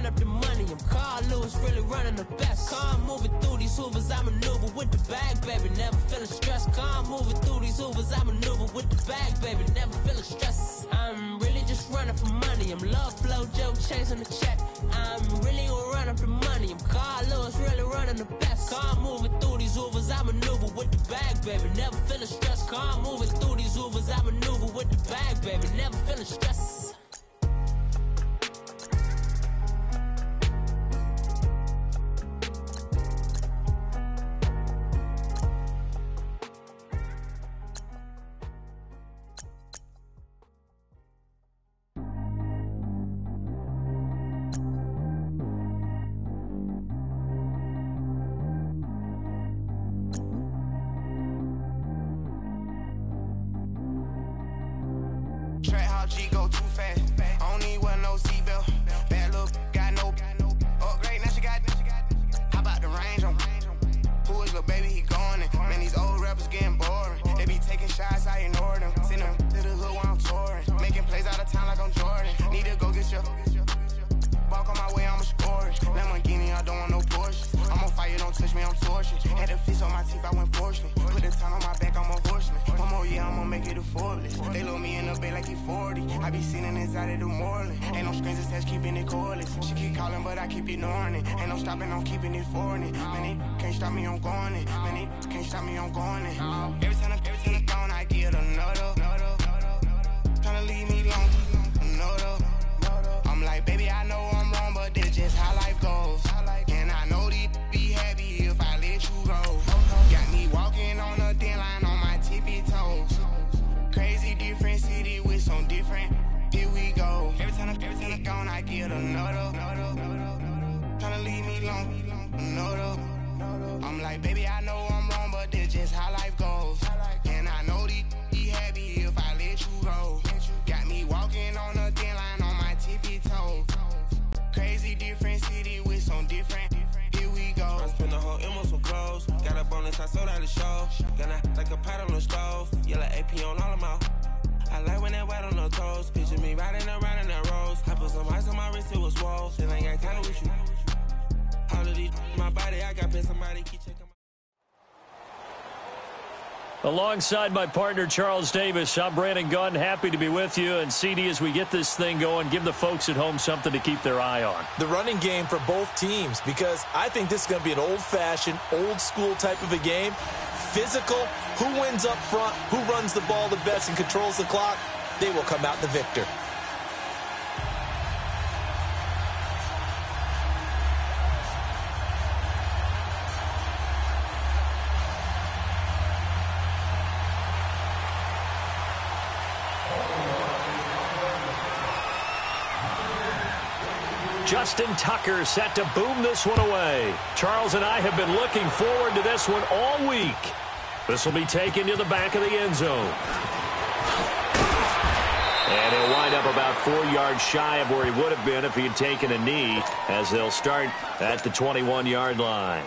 run up the money. I'm Carl Lewis, really running the best. Car moving through these hoovers, I maneuver with the bag, baby. Never feeling stressed. Car moving through these hoovers, I maneuver with the bag, baby. Never feeling stressed. I'm really just running for money. I'm love flow, Joe chasing the check. I'm really gonna run up the money. I'm Carl Lewis, really running the best. Car moving through these hoovers, I maneuver with the bag, baby. Never feeling stressed. Car moving through these hoovers, I maneuver with the bag, baby. Never feeling stressed. G go too fast. I don't need one, no seatbelt. Bad look, got no upgrade. Now she got. How about the range on? Who is little baby? He going in. Man, these old rappers getting boring. They be taking shots, I ignore them. Send them to the hood while I'm touring. Making plays out of town like I'm Jordan. Need to go get your walk on my way, I'ma score it. Lamborghini, I don't want no Porsche. I'm on fire, don't touch me, I'm tortured. Had the fish on my teeth, I went porcelain. Put the time on my back, I'm a horseman. One more year, I'ma make it a Forbes. They load me in the bed like he 40. I be sitting inside of the Moreland. Ain't no strings attached, keeping it cordless. She keep calling, but I keep ignoring it. Ain't no stopping, I'm keeping it for it. Man, they can't stop me, I'm going it. Man, they can't stop me, I'm going it. Every time I gone, I get another. Tryna leave me long, another. I'm like, baby, I know I'm wrong, but this just how life goes. And I know they'd be happy if I let you go. Got me walking on a thin line on my tippy toes. Crazy different city with some different. Here we go. Every time I gone, I get another. Tryna leave me long, another. I'm like, baby, I know I'm wrong, but this just how life goes. And I know they'd be happy if I let you go. Got me walking on a thin line on my tippy toes. Crazy different city with some different. Here we go. I spent the whole M on some clothes. Got a bonus, I sold out the show. Got like a pot on the stove. Yellow AP on all of my. I like when that white on the toes. Picture me riding around in that rose. I put some ice on my wrist, it was swole. Still ain't got time with you. All of these, my body, I got pay somebody keep checking. Alongside my partner, Charles Davis, I'm Brandon Gunn. Happy to be with you. And CD, as we get this thing going, give the folks at home something to keep their eye on. The running game for both teams, because I think this is going to be an old-fashioned, old-school type of a game. Physical, who wins up front, who runs the ball the best and controls the clock, they will come out the victor. Justin Tucker set to boom this one away. Charles and I have been looking forward to this one all week. This will be taken to the back of the end zone. And he'll wind up about 4 yards shy of where he would have been if he had taken a knee, as they'll start at the 21-yard line.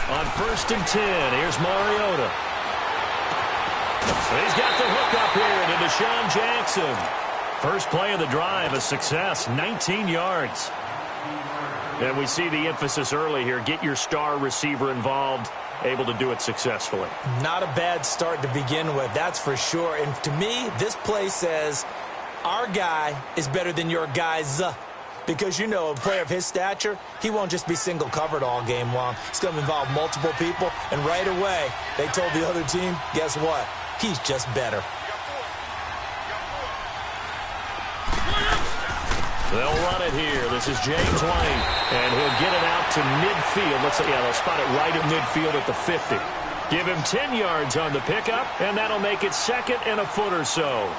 On 1st and 10, here's Mariota. He's got the hook up here to Deshaun Jackson. First play of the drive, a success, 19 yards. And we see the emphasis early here. Get your star receiver involved, able to do it successfully. Not a bad start to begin with, that's for sure. And to me, this play says our guy is better than your guys. Because, you know, a player of his stature, he won't just be single covered all game long. It's going to involve multiple people. And right away, they told the other team, guess what? He's just better. They'll run it here. This is James White. And he'll get it out to midfield. Let's say, yeah, they'll spot it right at midfield at the 50. Give him 10 yards on the pickup, and that'll make it 2nd and a foot or so.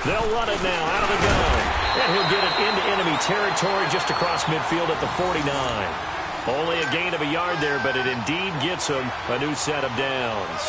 They'll run it now out of the gun. And he'll get it into enemy territory just across midfield at the 49. Only a gain of a yard there, but it indeed gets him a new set of downs.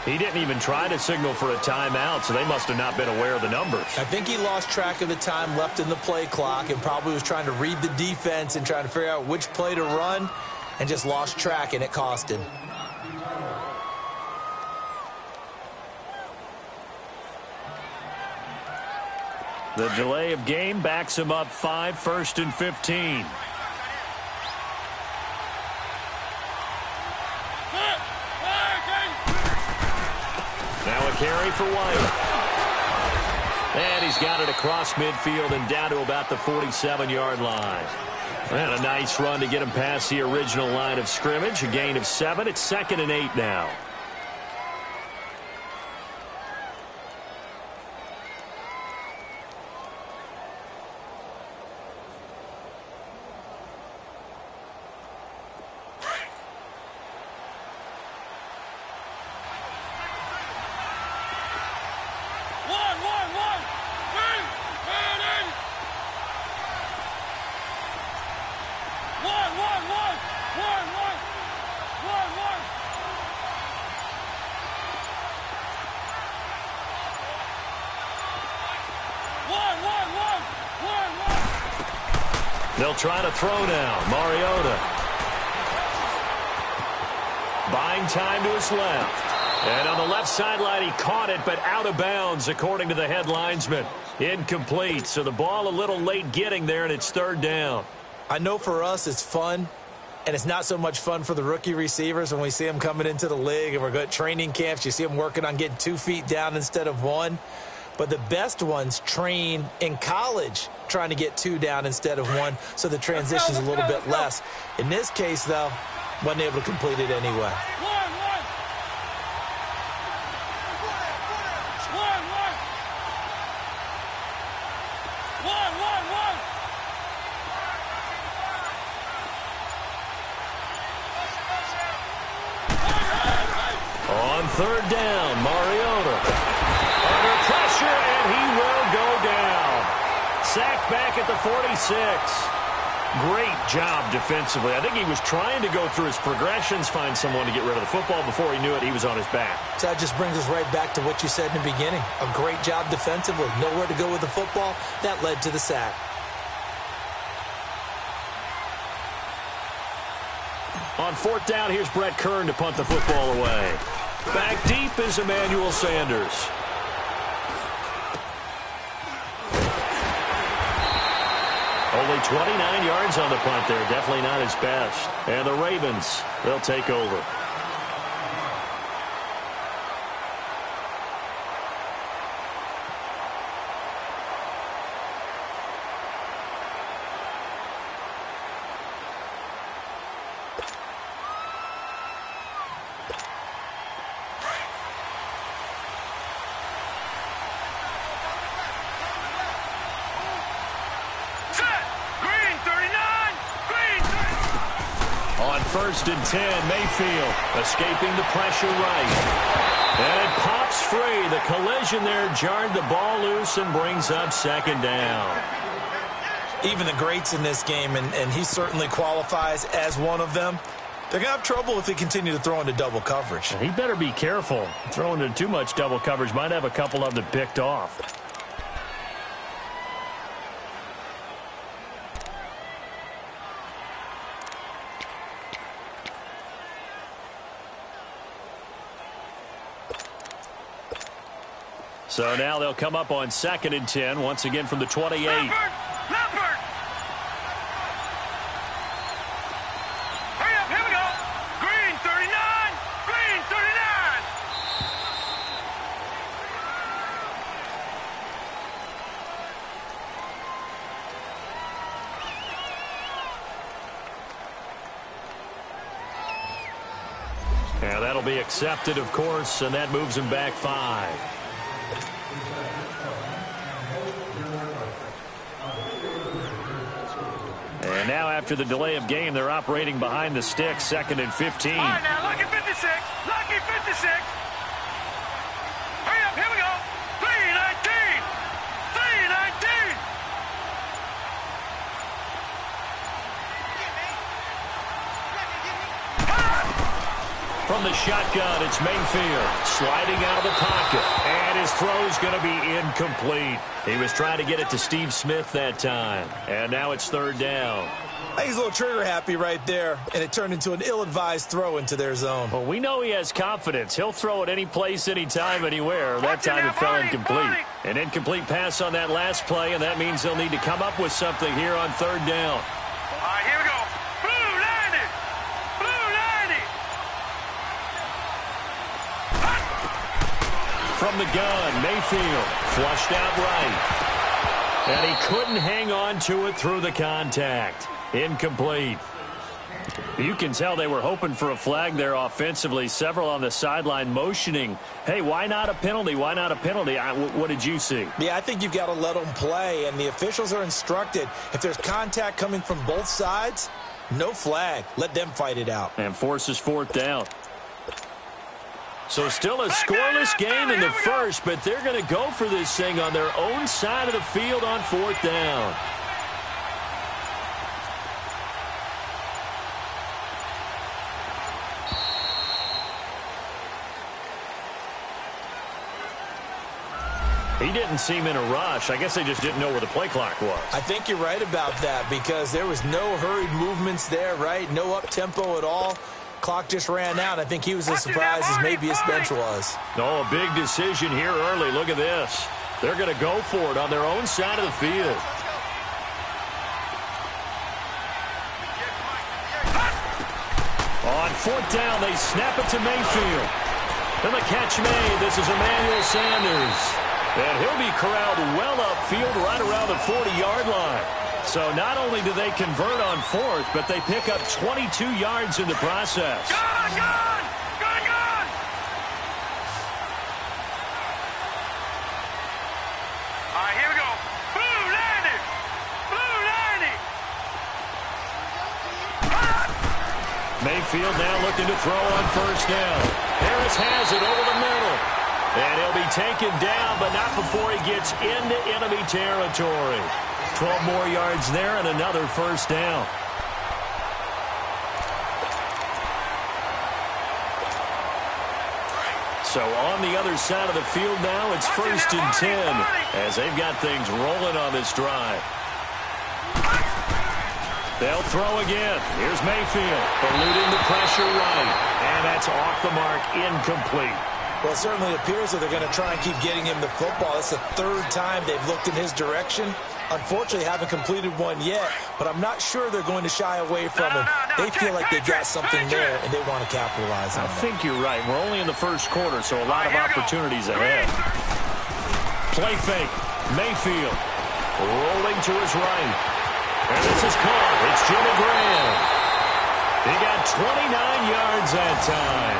He didn't even try to signal for a timeout, so they must have not been aware of the numbers. I think he lost track of the time left in the play clock and probably was trying to read the defense and trying to figure out which play to run and just lost track, and it cost him. The delay of game backs him up 5, 1st and 15. Now a carry for White. And he's got it across midfield and down to about the 47-yard line. And a nice run to get him past the original line of scrimmage. A gain of 7. It's 2nd and 8 now. They'll try to throw now. Mariota. Buying time to his left. And on the left sideline, he caught it, but out of bounds, according to the head linesman. Incomplete, so the ball a little late getting there, and it's 3rd down. I know for us it's fun, and it's not so much fun for the rookie receivers when we see them coming into the league, and we're going to training camps. You see them working on getting 2 feet down instead of 1. But the best ones train in college trying to get 2 down instead of 1, so the transition's a little bit less. In this case, though, wasn't able to complete it anyway. On 3rd down, Mariota. Under pressure, and he will go down. Sacked back at the 46. Great job defensively. I think he was trying to go through his progressions, find someone to get rid of the football. Before he knew it, he was on his back. So that just brings us right back to what you said in the beginning. A great job defensively. Nowhere to go with the football. That led to the sack. On 4th down, here's Brett Kern to punt the football away. Back deep is Emmanuel Sanders. Only 29 yards on the punt there. Definitely not his best. And the Ravens, they'll take over. On 1st and 10, Mayfield escaping the pressure right. And it pops free. The collision there jarred the ball loose and brings up 2nd down. Even the greats in this game, and he certainly qualifies as one of them, They're going to have trouble if they continue to throw into double coverage. He better be careful. Throwing into too much double coverage might have a couple of them picked off. So now they'll come up on 2nd and 10, once again from the 28. Leopard! Hurry up, here we go! Green 39! Green 39! Yeah, that'll be accepted, of course, and that moves him back 5. And now after the delay of game, they're operating behind the stick, 2nd and 15. All right, now, lucky 56. Lucky 56. Hurry up, here we go. 319. 319. From the shotgun, it's Mayfield sliding out of the pocket. And his throw's going to be incomplete. He was trying to get it to Steve Smith that time. And now it's 3rd down. I think he's a little trigger happy right there, and it turned into an ill-advised throw into their zone. Well, we know he has confidence. He'll throw it any place, anytime, anywhere. That time it fell incomplete. An incomplete pass on that last play, and that means they'll need to come up with something here on 3rd down. All right, here we go. Blue 90. Blue 90. From the gun, Mayfield flushed out right. And he couldn't hang on to it through the contact. Incomplete. You can tell they were hoping for a flag there offensively. Several on the sideline motioning, hey, why not a penalty? Why not a penalty? What did you see? Yeah, I think you've got to let them play, and the officials are instructed. If there's contact coming from both sides, no flag. Let them fight it out. And forces 4th down. So still a scoreless game in the first, but they're going to go for this thing on their own side of the field on 4th down. He didn't seem in a rush. I guess they just didn't know where the play clock was. I think you're right about that because there was no hurried movements there, right? No up-tempo at all. Clock just ran out. I think he was as surprised as maybe his bench was. No, a big decision here early. Look at this. They're going to go for it on their own side of the field. On 4th down, they snap it to Mayfield. And the catch made. This is Emmanuel Sanders. And he'll be corralled well upfield right around the 40-yard line. So not only do they convert on 4th, but they pick up 22 yards in the process. Gun! Gun! Gun! Gun! All right, here we go. Blue 90! Blue 90! Mayfield now looking to throw on 1st down. Harris has it over the middle. And he'll be taken down, but not before he gets into enemy territory. 12 more yards there and another 1st down. So on the other side of the field now, it's 1st and 10 as they've got things rolling on this drive. They'll throw again. Here's Mayfield, eluding the pressure right. And that's off the mark, incomplete. Well, it certainly appears that they're going to try and keep getting him the football. It's the 3rd time they've looked in his direction. Unfortunately, haven't completed one yet, but I'm not sure they're going to shy away from him. They feel like they've got something there, and they want to capitalize on it. I think you're right. We're only in the 1st quarter, so a lot of opportunities ahead. Play fake. Mayfield rolling to his right. And this is caught. It's Jimmy Graham. He got 29 yards that time.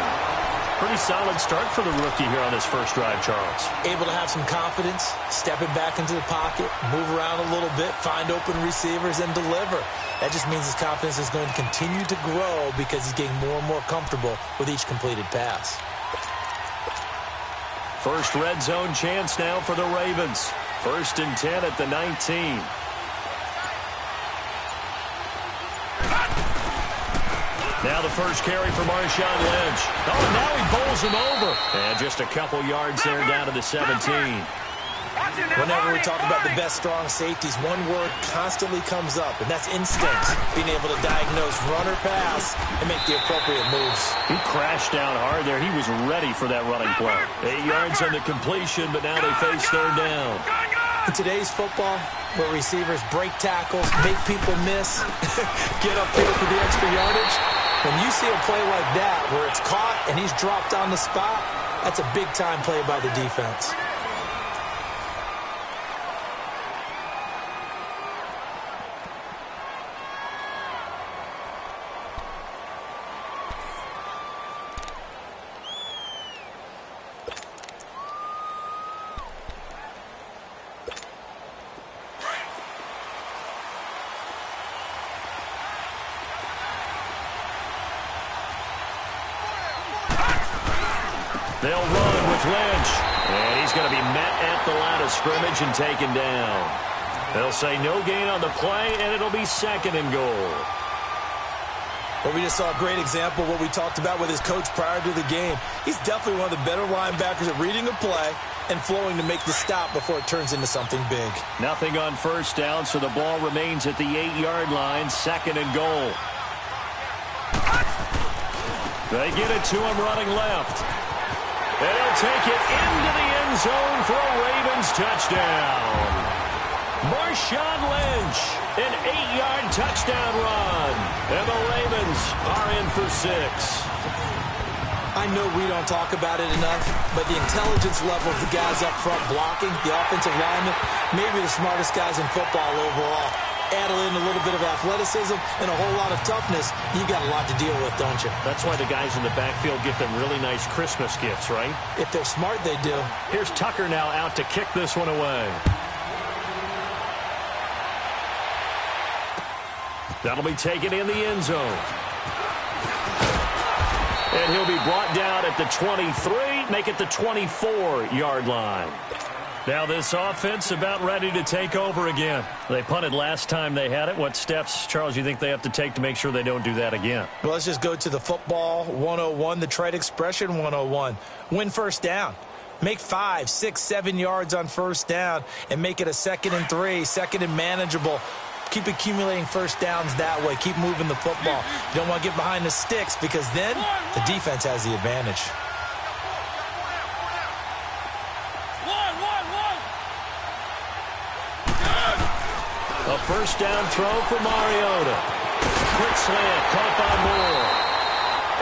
Pretty solid start for the rookie here on his first drive, Charles. Able to have some confidence, stepping back into the pocket, move around a little bit, find open receivers, and deliver. That just means his confidence is going to continue to grow because he's getting more and more comfortable with each completed pass. First red zone chance now for the Ravens. 1st and 10 at the 19. Now the first carry for Marshawn Lynch. Oh, and now he bowls him over. And just a couple yards there down to the 17. Whenever we talk about the best strong safeties, one word constantly comes up, and that's instinct. Being able to diagnose run or pass and make the appropriate moves. He crashed down hard there. He was ready for that running play. 8 yards on the completion, but now they face third down. In today's football, where receivers break tackles, make people miss, get up there for the extra yardage, when you see a play like that where it's caught and he's dropped on the spot, that's a big-time play by the defense. They'll run with Lynch. And he's going to be met at the line of scrimmage and taken down. They'll say no gain on the play, and it'll be 2nd and goal. Well, we just saw a great example of what we talked about with his coach prior to the game. He's definitely one of the better linebackers at reading a play and flowing to make the stop before it turns into something big. Nothing on first down, so the ball remains at the 8-yard line, 2nd and goal. They get it to him running left. And he'll take it into the end zone for a Ravens touchdown. Marshawn Lynch, an 8-yard touchdown run. And the Ravens are in for 6. I know we don't talk about it enough, but the intelligence level of the guys up front blocking, the offensive linemen, maybe the smartest guys in football overall. Add in a little bit of athleticism and a whole lot of toughness, you got a lot to deal with, don't you? That's why the guys in the backfield get them really nice Christmas gifts, right? If they're smart, they do. Here's Tucker now out to kick this one away. That'll be taken in the end zone. And he'll be brought down at the 23, make it the 24-yard line. Now this offense about ready to take over again. They punted last time they had it. What steps, Charles, you think they have to take to make sure they don't do that again? Well, let's just go to the football 101, the trite expression 101. Win first down. Make 5, 6, 7 yards on first down and make it a 2nd and 3, 2nd and manageable. Keep accumulating first downs that way. Keep moving the football. You don't want to get behind the sticks because then the defense has the advantage. A first down throw for Mariota. Quick slant, caught by Moore.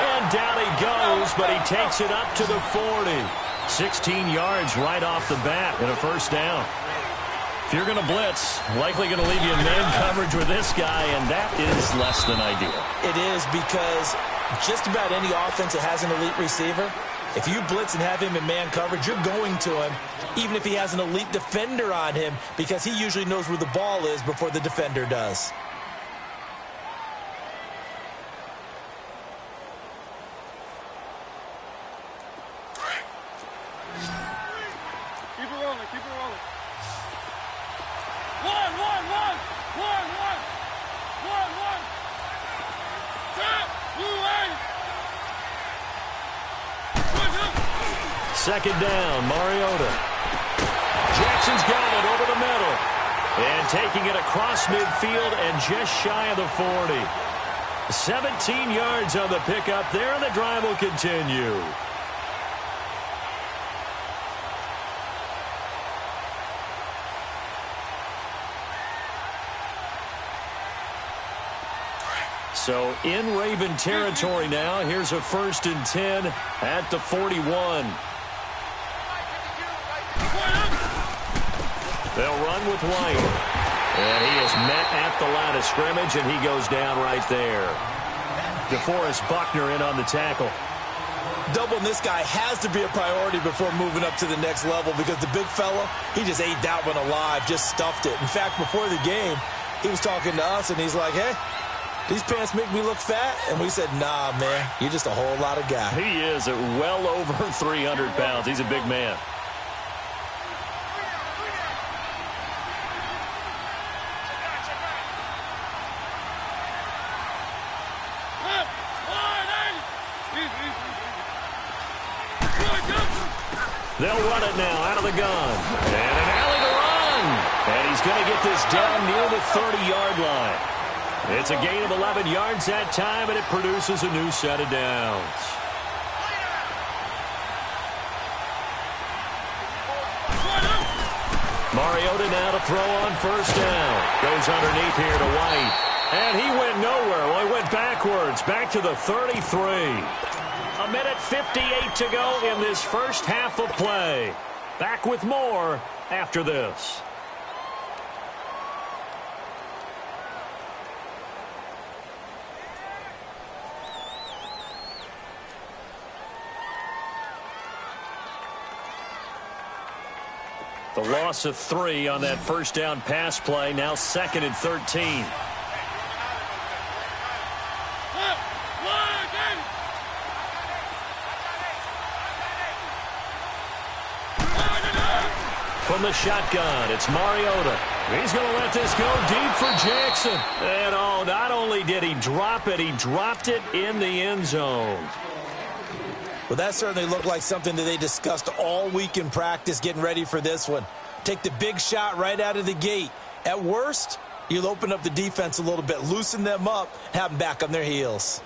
And down he goes, but he takes it up to the 40. 16 yards right off the bat and a first down. If you're going to blitz, likely going to leave you in man coverage with this guy, and that is less than ideal. It is because just about any offense that has an elite receiver, if you blitz and have him in man coverage, you're going to him, even if he has an elite defender on him, because he usually knows where the ball is before the defender does. Keep it rolling, keep it rolling. One. Tap, blue line. Second down, Mariota. Jackson's got it over the middle. And taking it across midfield and just shy of the 40. 17 yards on the pickup there, and the drive will continue. So in Raven territory now. Here's a 1st and 10 at the 41. They'll run with White. And he is met at the line of scrimmage, and he goes down right there. DeForest Buckner in on the tackle. Doubling this guy has to be a priority before moving up to the next level because the big fella, he just ate that one alive, just stuffed it. In fact, before the game, he was talking to us, and he's like, hey, these pants make me look fat? And we said, nah, man, you're just a whole lot of guy. He is at well over 300 pounds. He's a big man. They'll run it now out of the gun. And an alley to run. And he's going to get this down near the 30-yard line. It's a gain of 11 yards that time, and it produces a new set of downs. Mariota now to throw on first down. Goes underneath here to White. And he went nowhere. Well, he went backwards, back to the 33. A minute 58 to go in this first half of play. Back with more after this. The loss of 3 on that first down pass play. Now 2nd and 13. From the shotgun, it's Mariota. He's going to let this go deep for Jackson. And oh, not only did he drop it, he dropped it in the end zone. Well, that certainly looked like something that they discussed all week in practice getting ready for this one. Take the big shot right out of the gate. At worst, you'll open up the defense a little bit, loosen them up, have them back on their heels.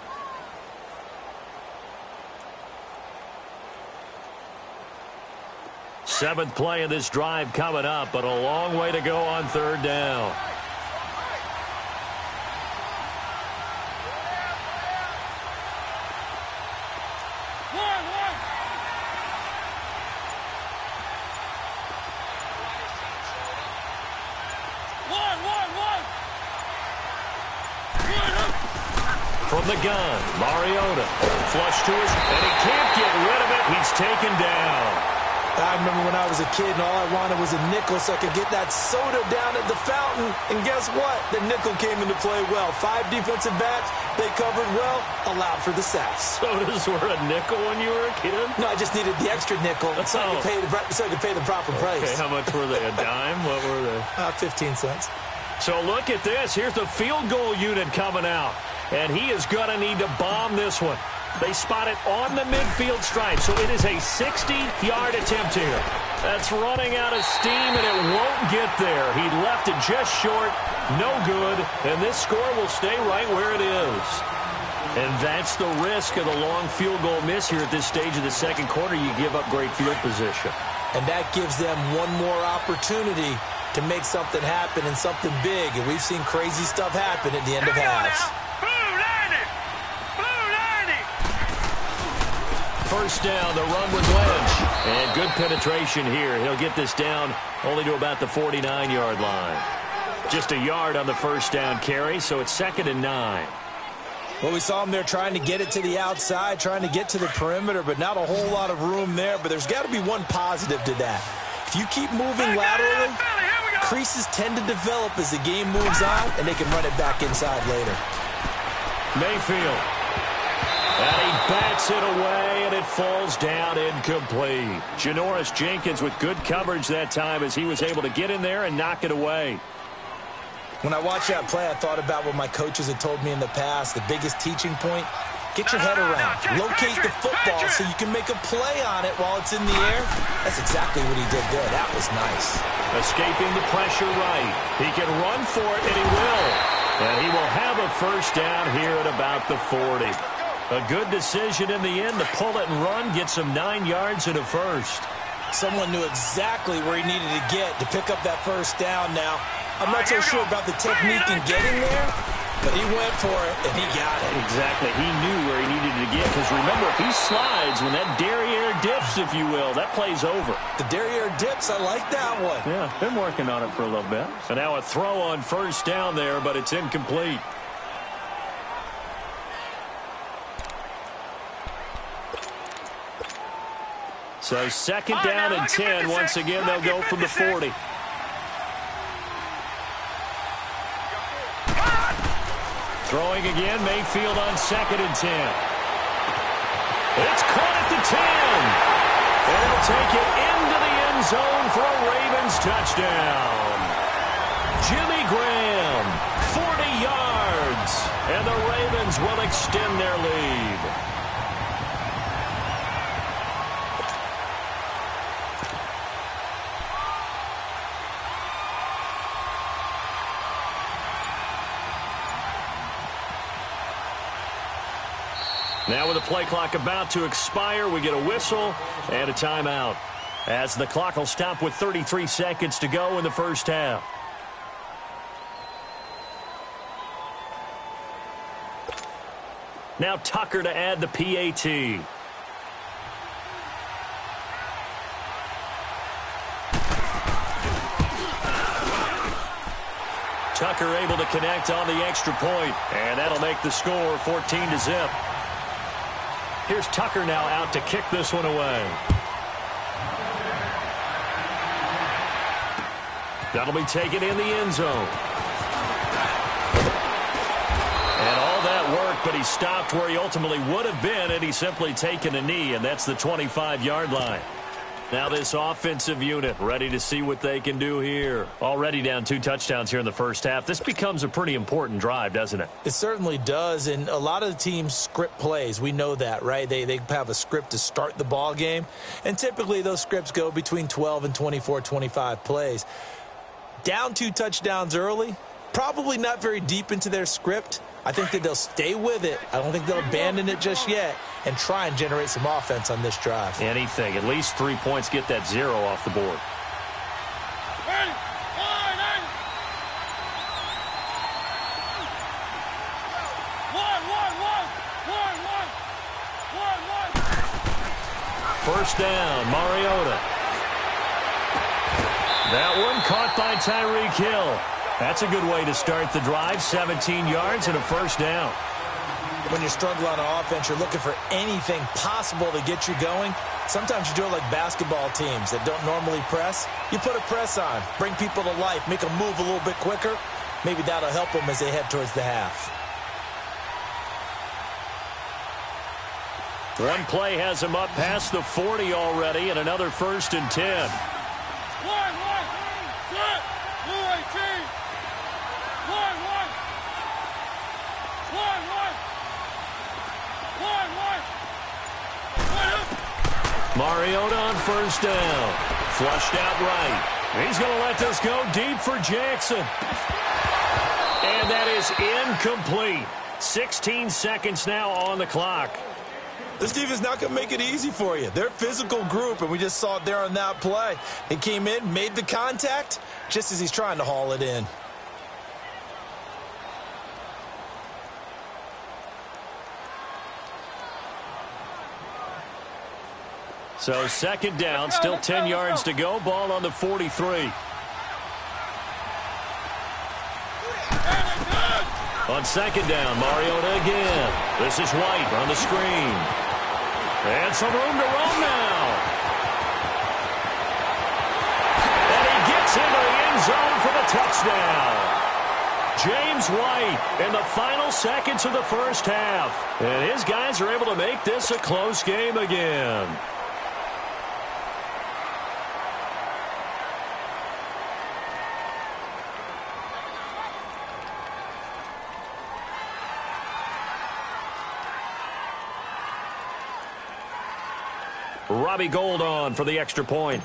Seventh play of this drive coming up, but a long way to go on third down. From the gun, Mariota. Flush to his, and he can't get rid of it. He's taken down. I remember when I was a kid and all I wanted was a nickel so I could get that soda down at the fountain. And guess what? The nickel came into play well. 5 defensive backs, they covered well, allowed for the sacks. Sodas were a nickel when you were a kid? No, I just needed the extra nickel so I could pay the proper price. Okay, how much were they? A dime? What were they? 15 cents. So look at this. Here's the field goal unit coming out. And he is going to need to bomb this one. They spot it on the midfield stripe, so it is a 60-yard attempt here. That's running out of steam, and it won't get there. He left it just short, no good, and this score will stay right where it is. And that's the risk of the long field goal miss here at this stage of the second quarter. You give up great field position. And that gives them one more opportunity to make something happen and something big, and we've seen crazy stuff happen at the end of halves. First down, the run with Lynch. And good penetration here. He'll get this down only to about the 49-yard line. Just a yard on the first down carry, so it's 2nd and 9. Well, we saw him there trying to get it to the outside, trying to get to the perimeter, but not a whole lot of room there. But there's got to be one positive to that. If you keep moving laterally, creases tend to develop as the game moves on, and they can run it back inside later. Mayfield. And he bats it away, and it falls down incomplete. Janoris Jenkins with good coverage that time as he was able to get in there and knock it away. When I watched that play, I thought about what my coaches had told me in the past. The biggest teaching point, get your head around. Locate the football so you can make a play on it while it's in the air. That's exactly what he did there. That was nice. Escaping the pressure right. He can run for it, and he will. And he will have a first down here at about the 40. A good decision in the end to pull it and run, get some 9 yards and a first. Someone knew exactly where he needed to get to pick up that first down now. I'm not so sure about the technique in getting there, but he went for it, and he got it. Exactly. He knew where he needed to get, because remember, if he slides, when that derriere dips, if you will, that play's over. The derriere dips, I like that one. Yeah, been working on it for a little bit. So now a throw on first down there, but it's incomplete. So 2nd down and 10. Once again, they'll go from the 40. Throwing again, Mayfield on 2nd and 10. It's caught at the 10. And it'll take it into the end zone for a Ravens touchdown. Jimmy Graham, 40 yards. And the Ravens will extend their lead. Now with the play clock about to expire, we get a whistle and a timeout, as the clock will stop with 33 seconds to go in the first half. Now Tucker to add the PAT. Tucker able to connect on the extra point, and that'll make the score 14-0. Here's Tucker now out to kick this one away. That'll be taken in the end zone. And all that work, but he stopped where he ultimately would have been had he simply taken a knee, and that's the 25-yard line. Now this offensive unit ready to see what they can do here. Already down 2 touchdowns here in the first half. This becomes a pretty important drive, doesn't it? It certainly does, and a lot of the teams script plays. We know that, right? They have a script to start the ball game, and typically those scripts go between 12 and 24, 25 plays. Down 2 touchdowns early, probably not very deep into their script. I think that they'll stay with it. I don't think they'll abandon it just yet and try and generate some offense on this drive. Anything. At least 3 points, get that 0 off the board. First down, Mariota. That one caught by Tyreek Hill. That's a good way to start the drive. 17 yards and a first down. When you're struggling on offense, you're looking for anything possible to get you going. Sometimes you do it like basketball teams that don't normally press. You put a press on, bring people to life, make them move a little bit quicker. Maybe that'll help them as they head towards the half. One play has him up past the 40 already, and another 1st and 10. Mariota on first down. Flushed out right. He's going to let this go deep for Jackson. And that is incomplete. 16 seconds now on the clock. This defense is not going to make it easy for you. They're a physical group, and we just saw it there on that play. He came in, made the contact, just as he's trying to haul it in. So second down, still 10 yards to go. Ball on the 43. On second down, Mariota again. This is White on the screen. And some room to run now. And he gets into the end zone for the touchdown. James White in the final seconds of the first half. And his guys are able to make this a close game again. Robbie Gould on for the extra point.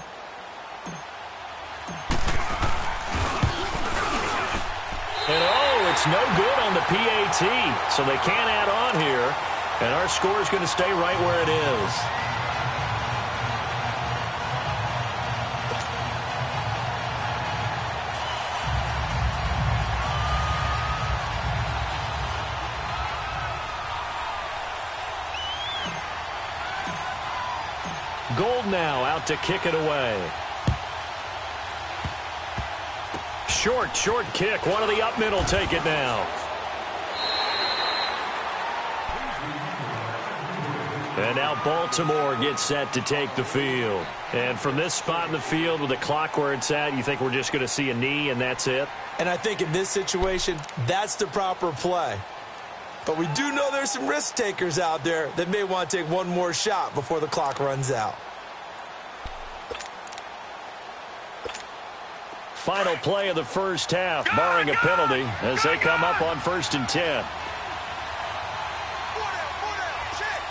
And oh, it's no good on the PAT, so they can't add on here, and our score is going to stay right where it is. Gould now out to kick it away. Short kick. One of the up mid will take it now. And now Baltimore gets set to take the field. And from this spot in the field with the clock where it's at, you think we're just going to see a knee and that's it? And I think in this situation, that's the proper play. But we do know there's some risk takers out there that may want to take one more shot before the clock runs out. Final play of the first half, barring a penalty, as they come up on 1st and 10.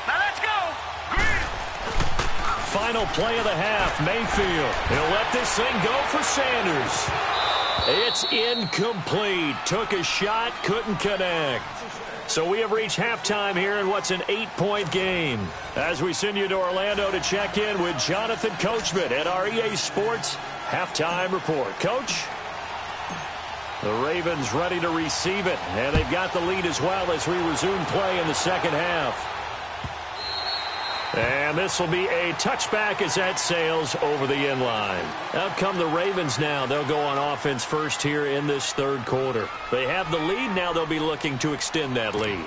Now let's go. Final play of the half, Mayfield. He'll let this thing go for Sanders. It's incomplete. Took a shot, couldn't connect. So we have reached halftime here in what's an 8-point game. As we send you to Orlando to check in with Jonathan Coachman at our EA Sports Halftime Report. Coach? The Ravens ready to receive it, and they've got the lead as well as we resume play in the second half. And this will be a touchback as that sails over the end line. Out come the Ravens now. They'll go on offense first here in this third quarter. They have the lead. Now they'll be looking to extend that lead.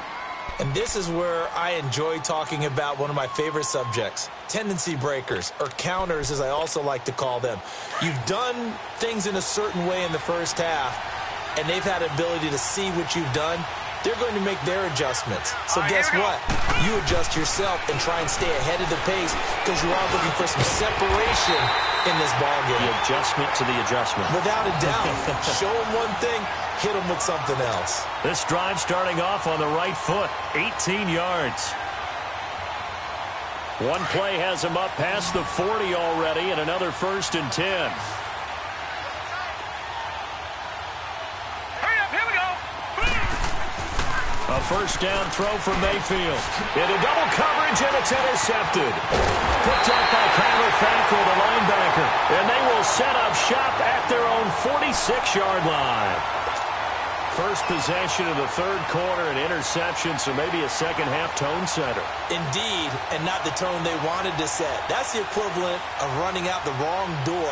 And this is where I enjoy talking about one of my favorite subjects, tendency breakers, or counters as I also like to call them. You've done things in a certain way in the first half, and they've had the ability to see what you've done. They're going to make their adjustments. So guess what? You adjust yourself and try and stay ahead of the pace because you are looking for some separation in this ball game. The adjustment to the adjustment. Without a doubt. Show them one thing, hit them with something else. This drive starting off on the right foot, 18 yards. One play has him up past the 40 already, and another 1st and 10. A first down throw from Mayfield. Into double coverage, and it's intercepted. Picked up by Kyler Fackrell, the linebacker. And they will set up shop at their own 46-yard line. First possession of the third quarter, an interception, so maybe a second-half tone setter. Indeed, and not the tone they wanted to set. That's the equivalent of running out the wrong door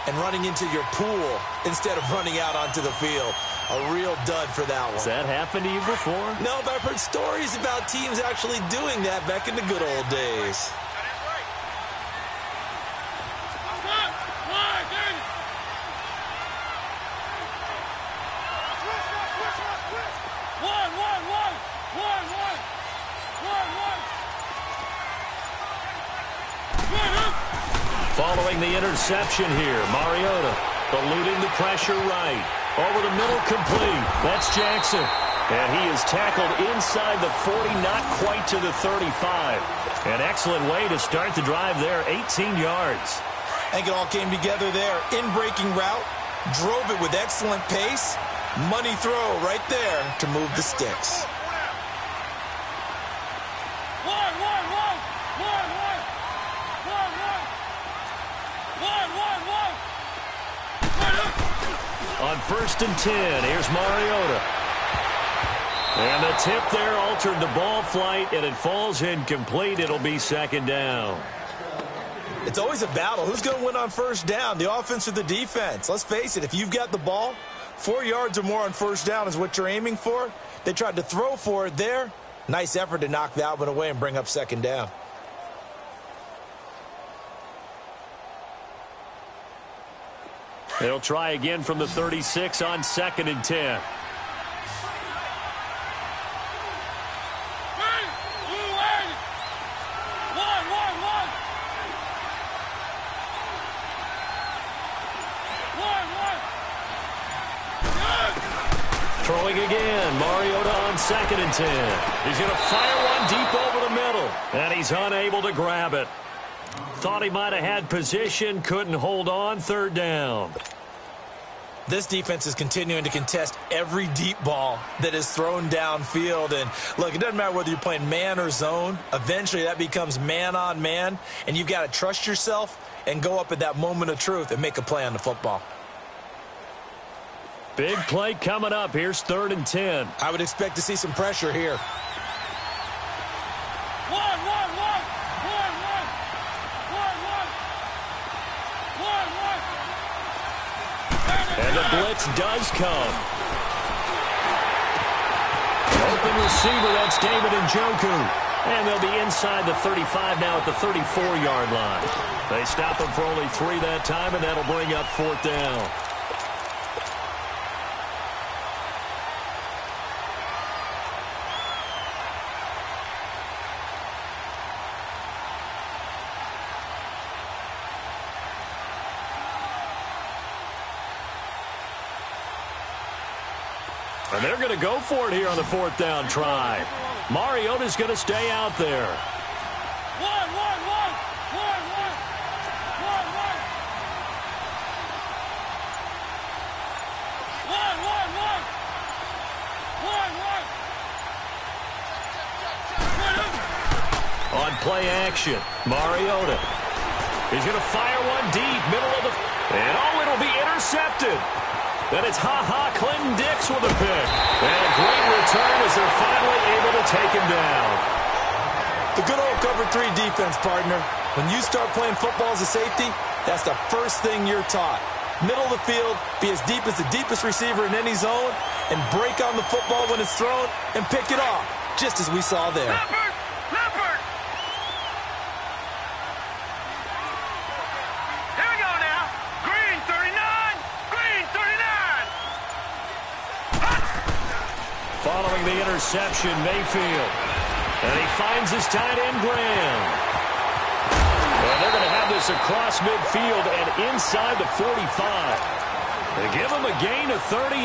and running into your pool instead of running out onto the field. A real dud for that one. Has that happened to you before? No, but I've heard stories about teams actually doing that back in the good old days. Following the interception here, Mariota eluding the pressure right. Over the middle, complete. That's Jackson. And he is tackled inside the 40, not quite to the 35. An excellent way to start the drive there, 18 yards. I think it all came together there. In-breaking route, drove it with excellent pace. Money throw right there to move the sticks. On 1st and 10, here's Mariota. And the tip there altered the ball flight, and it falls incomplete. It'll be second down. It's always a battle. Who's going to win on first down, the offense or the defense? Let's face it, if you've got the ball, 4 yards or more on first down is what you're aiming for. They tried to throw for it there. Nice effort to knock that one away and bring up second down. They'll try again from the 36 on 2nd and 10. Throwing again, Mariota on 2nd and 10. He's going to fire one deep over the middle, and he's unable to grab it. Thought he might have had position, couldn't hold on, 3rd down. This defense is continuing to contest every deep ball that is thrown downfield. And, look, it doesn't matter whether you're playing man or zone. Eventually that becomes man on man, and you've got to trust yourself and go up at that moment of truth and make a play on the football. Big play coming up. Here's 3rd and 10. I would expect to see some pressure here. And the blitz does come. Open receiver, that's David Njoku. And they'll be inside the 35 now at the 34-yard line. They stop them for only 3 that time, and that'll bring up 4th down. And they're going to go for it here on the 4th down try. Mariota's going to stay out there. play action. Mariota. He's going to fire one deep, middle of the... And it'll be intercepted. Then it's Clinton-Dix with a pick. And a great return as they're finally able to take him down. The good old cover 3 defense, partner. When you start playing football as a safety, that's the first thing you're taught. Middle of the field, be as deep as the deepest receiver in any zone, and break on the football when it's thrown and pick it off, just as we saw there. Leopard! Here we go now. Green 39. Green 39. Following the interception, Mayfield. And he finds his tight end, Graham. And they're going to have this across midfield and inside the 45. They give him a gain of 38.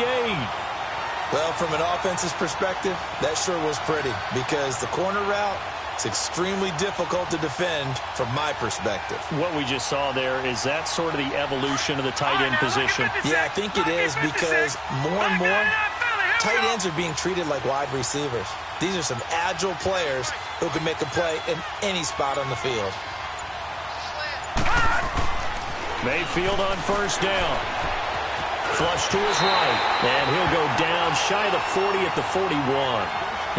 Well, from an offense's perspective, that sure was pretty because the corner route is extremely difficult to defend from my perspective. What we just saw there, is that sort of the evolution of the tight end position? Yeah, I think it is because more and more tight ends are being treated like wide receivers. These are some agile players who can make a play in any spot on the field. Mayfield on first down. Flush to his right. And he'll go down shy of the 40 at the 41.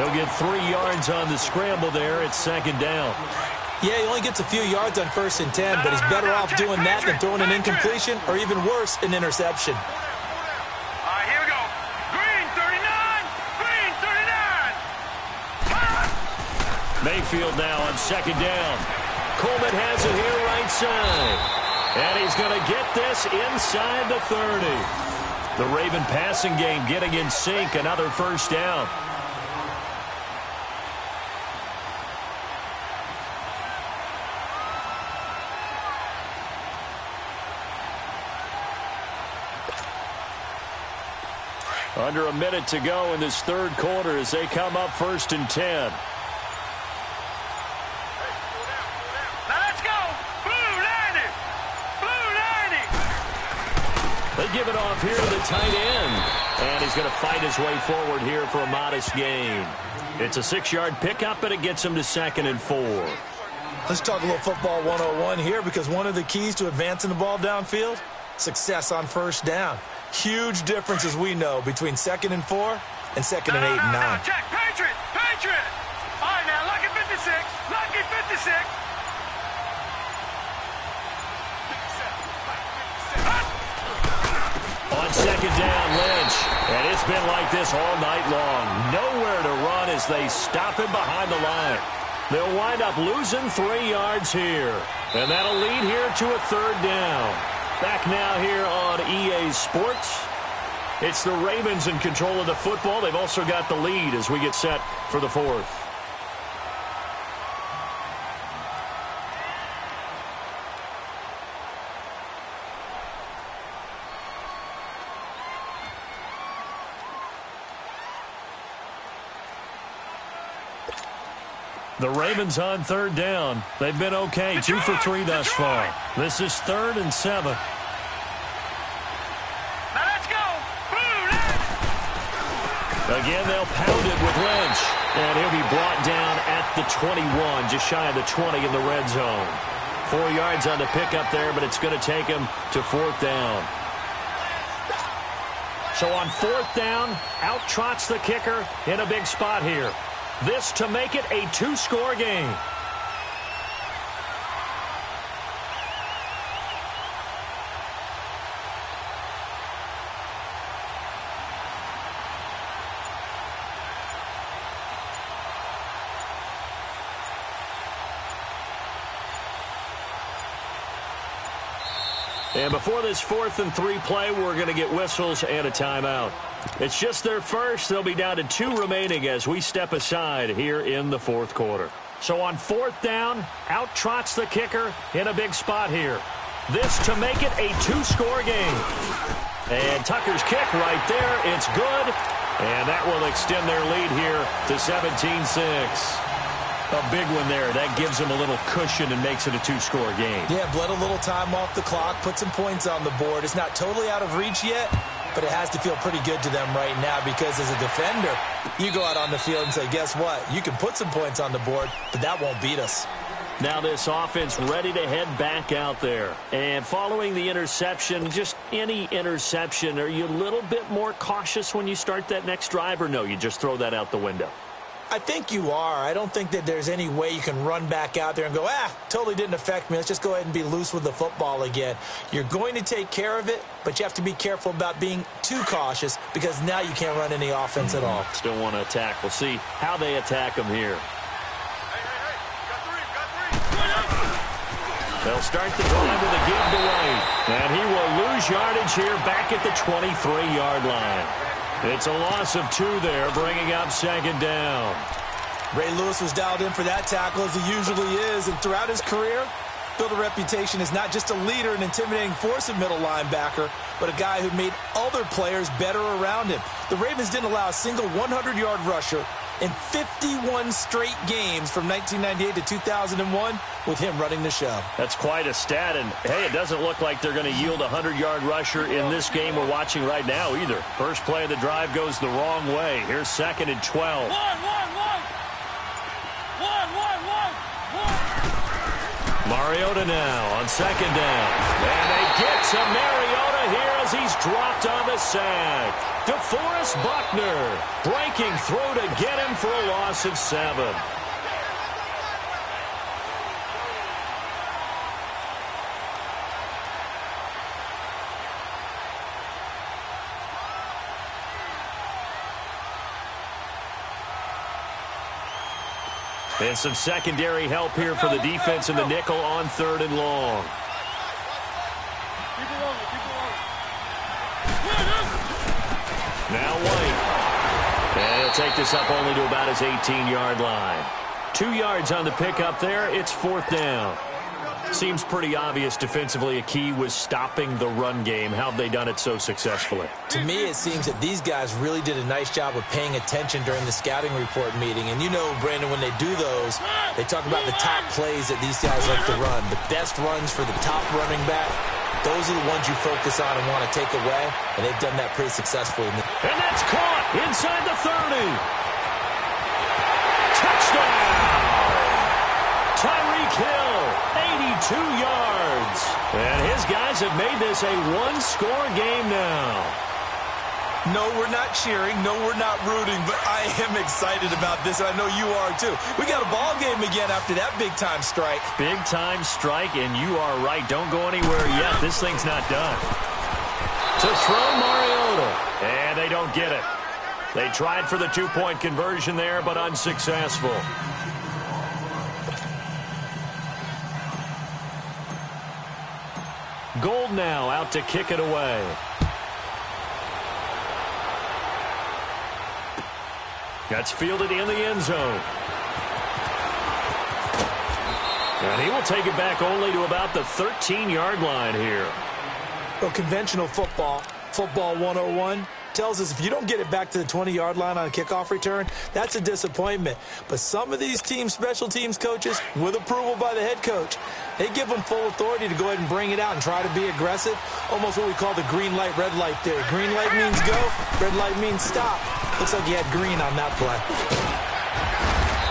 He'll get 3 yards on the scramble there at second down. Yeah, he only gets a few yards on 1st and 10, but he's better off doing that than throwing an incompletion or even worse, an interception. All right, here we go. Green 39. Green 39. Mayfield now on second down. Coleman has it here right side. And he's going to get this inside the 30. The Raven passing game getting in sync. Another first down. Under a minute to go in this third quarter as they come up 1st and 10. They give it off here to the tight end. And he's going to fight his way forward here for a modest gain. It's a 6-yard pickup, and it gets him to 2nd and 4. Let's talk a little football 101 here because one of the keys to advancing the ball downfield, success on first down. Huge difference, as we know, between 2nd and 4 and 2nd and 8 and 9. Check, Patriot! Patriot! All right, now, lucky 56. Lucky 56. On second down, Lynch. And it's been like this all night long. Nowhere to run as they stop him behind the line. They'll wind up losing 3 yards here. And that'll lead here to a 3rd down. Back now here on EA Sports. It's the Ravens in control of the football. They've also got the lead as we get set for the 4th. The Ravens on 3rd down. They've been okay. 2 for 3 thus far. This is 3rd and 7. Now let's go. Again, they'll pound it with Lynch. And he'll be brought down at the 21, just shy of the 20 in the red zone. 4 yards on the pickup there, but it's going to take him to 4th down. So on 4th down, out trots the kicker in a big spot here. This to make it a 2-score game. And before this 4th and 3 play, we're going to get whistles and a timeout. It's just their first. They'll be down to 2 remaining as we step aside here in the 4th quarter. So on 4th down, out trots the kicker in a big spot here. This to make it a 2-score game. And Tucker's kick right there. It's good. And that will extend their lead here to 17-6. A big one there. That gives them a little cushion and makes it a 2-score game. Yeah, bled a little time off the clock, put some points on the board. It's not totally out of reach yet, but it has to feel pretty good to them right now because as a defender, you go out on the field and say, guess what? You can put some points on the board, but that won't beat us. Now this offense ready to head back out there. And following the interception, just any interception, are you a little bit more cautious when you start that next drive, or no, you just throw that out the window? I think you are. I don't think that there's any way you can run back out there and go, totally didn't affect me. Let's just go ahead and be loose with the football again. You're going to take care of it, but you have to be careful about being too cautious because now you can't run any offense at all. Still want to attack. We'll see how they attack them here. They'll start the drive with a give to White. And he will lose yardage here back at the 23-yard line. It's a loss of 2 there, bringing up second down. Ray Lewis was dialed in for that tackle, as he usually is. And throughout his career, built a reputation as not just a leader and intimidating force at middle linebacker, but a guy who made other players better around him. The Ravens didn't allow a single 100-yard rusher in 51 straight games from 1998 to 2001 with him running the show. That's quite a stat, and hey, it doesn't look like they're going to yield a 100-yard rusher in this game we're watching right now either. First play of the drive goes the wrong way. Here's 2nd and 12. Mariota now on 2nd down. And they get to Mariota here as he's dropped on the sack. DeForest Buckner breaking through to get him for a loss of 7. And some secondary help here for the defense in the nickel on 3rd and long. Now White. And he'll take this up only to about his 18-yard line. 2 yards on the pickup there. It's 4th down. Seems pretty obvious defensively a key was stopping the run game. How have they done it so successfully? To me, it seems that these guys really did a nice job of paying attention during the scouting report meeting. And you know, Brandon, when they do those, they talk about the top plays that these guys like to run. The best runs for the top running back, those are the ones you focus on and want to take away. And they've done that pretty successfully. And that's caught inside the 30. Touchdown! Tyreek Hill, 82 yards. And his guys have made this a one-score game now. No, we're not cheering. No, we're not rooting. But I am excited about this, and I know you are too. We got a ball game again after that big-time strike. Big-time strike, and you are right. Don't go anywhere yet. This thing's not done. To throw Mariota, and they don't get it. They tried for the 2-point conversion there, but unsuccessful. Gold now out to kick it away. That's fielded in the end zone. And he will take it back only to about the 13-yard line here. Well, conventional football 101, tells us if you don't get it back to the 20-yard line on a kickoff return, that's a disappointment. But some of these team special teams coaches, with approval by the head coach, they give them full authority to go ahead and bring it out and try to be aggressive. Almost what we call the green light, red light theory. Green light means go, red light means stop. Looks like he had green on that play.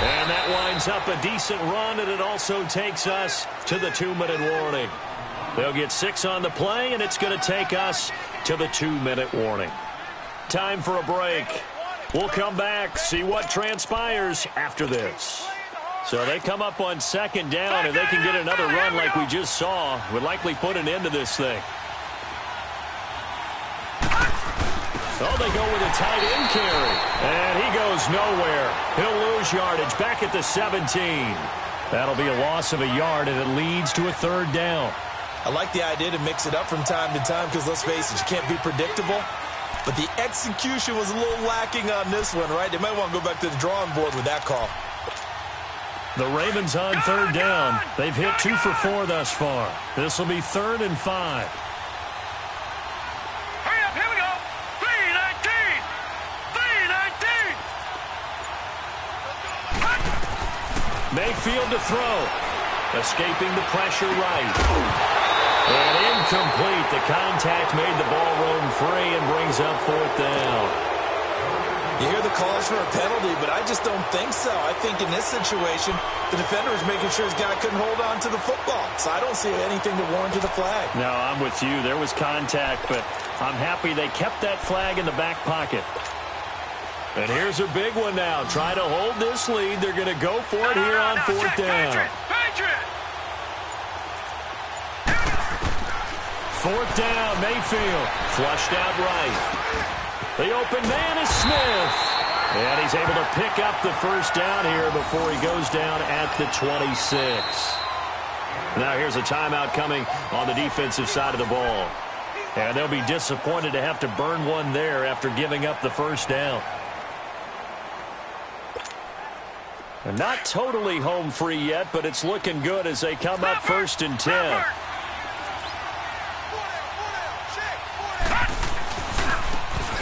And that winds up a decent run, and it also takes us to the 2-minute warning. They'll get 6 on the play, and it's going to take us to the 2-minute warning. Time for a break. We'll come back, see what transpires after this. So they come up on 2nd down, and they can get another run like we just saw. Would likely put an end to this thing. Oh, they go with a tight end carry. And he goes nowhere. He'll lose yardage back at the 17. That'll be a loss of a yard, and it leads to a 3rd down. I like the idea to mix it up from time to time because, let's face it, you can't be predictable. But the execution was a little lacking on this one, right? They might want to go back to the drawing board with that call. The Ravens on 3rd down. They've hit 2 for 4 thus far. This will be 3rd and 5. Hurry up, here we go. 3-19. 3-19. Mayfield to throw. Escaping the pressure right. And incomplete. The contact made the ball roam free and brings up 4th down. You hear the calls for a penalty, but I just don't think so. I think in this situation, the defender is making sure his guy couldn't hold on to the football. So I don't see anything to warrant the flag. No, I'm with you. There was contact, but I'm happy they kept that flag in the back pocket. And here's a big one now. Try to hold this lead. They're going to go for it here on fourth down. Fourth down, Mayfield. Flushed out right. The open man is Smith. And he's able to pick up the first down here before he goes down at the 26. Now here's a timeout coming on the defensive side of the ball. And they'll be disappointed to have to burn one there after giving up the first down. And not totally home free yet, but it's looking good as they come up first and 10.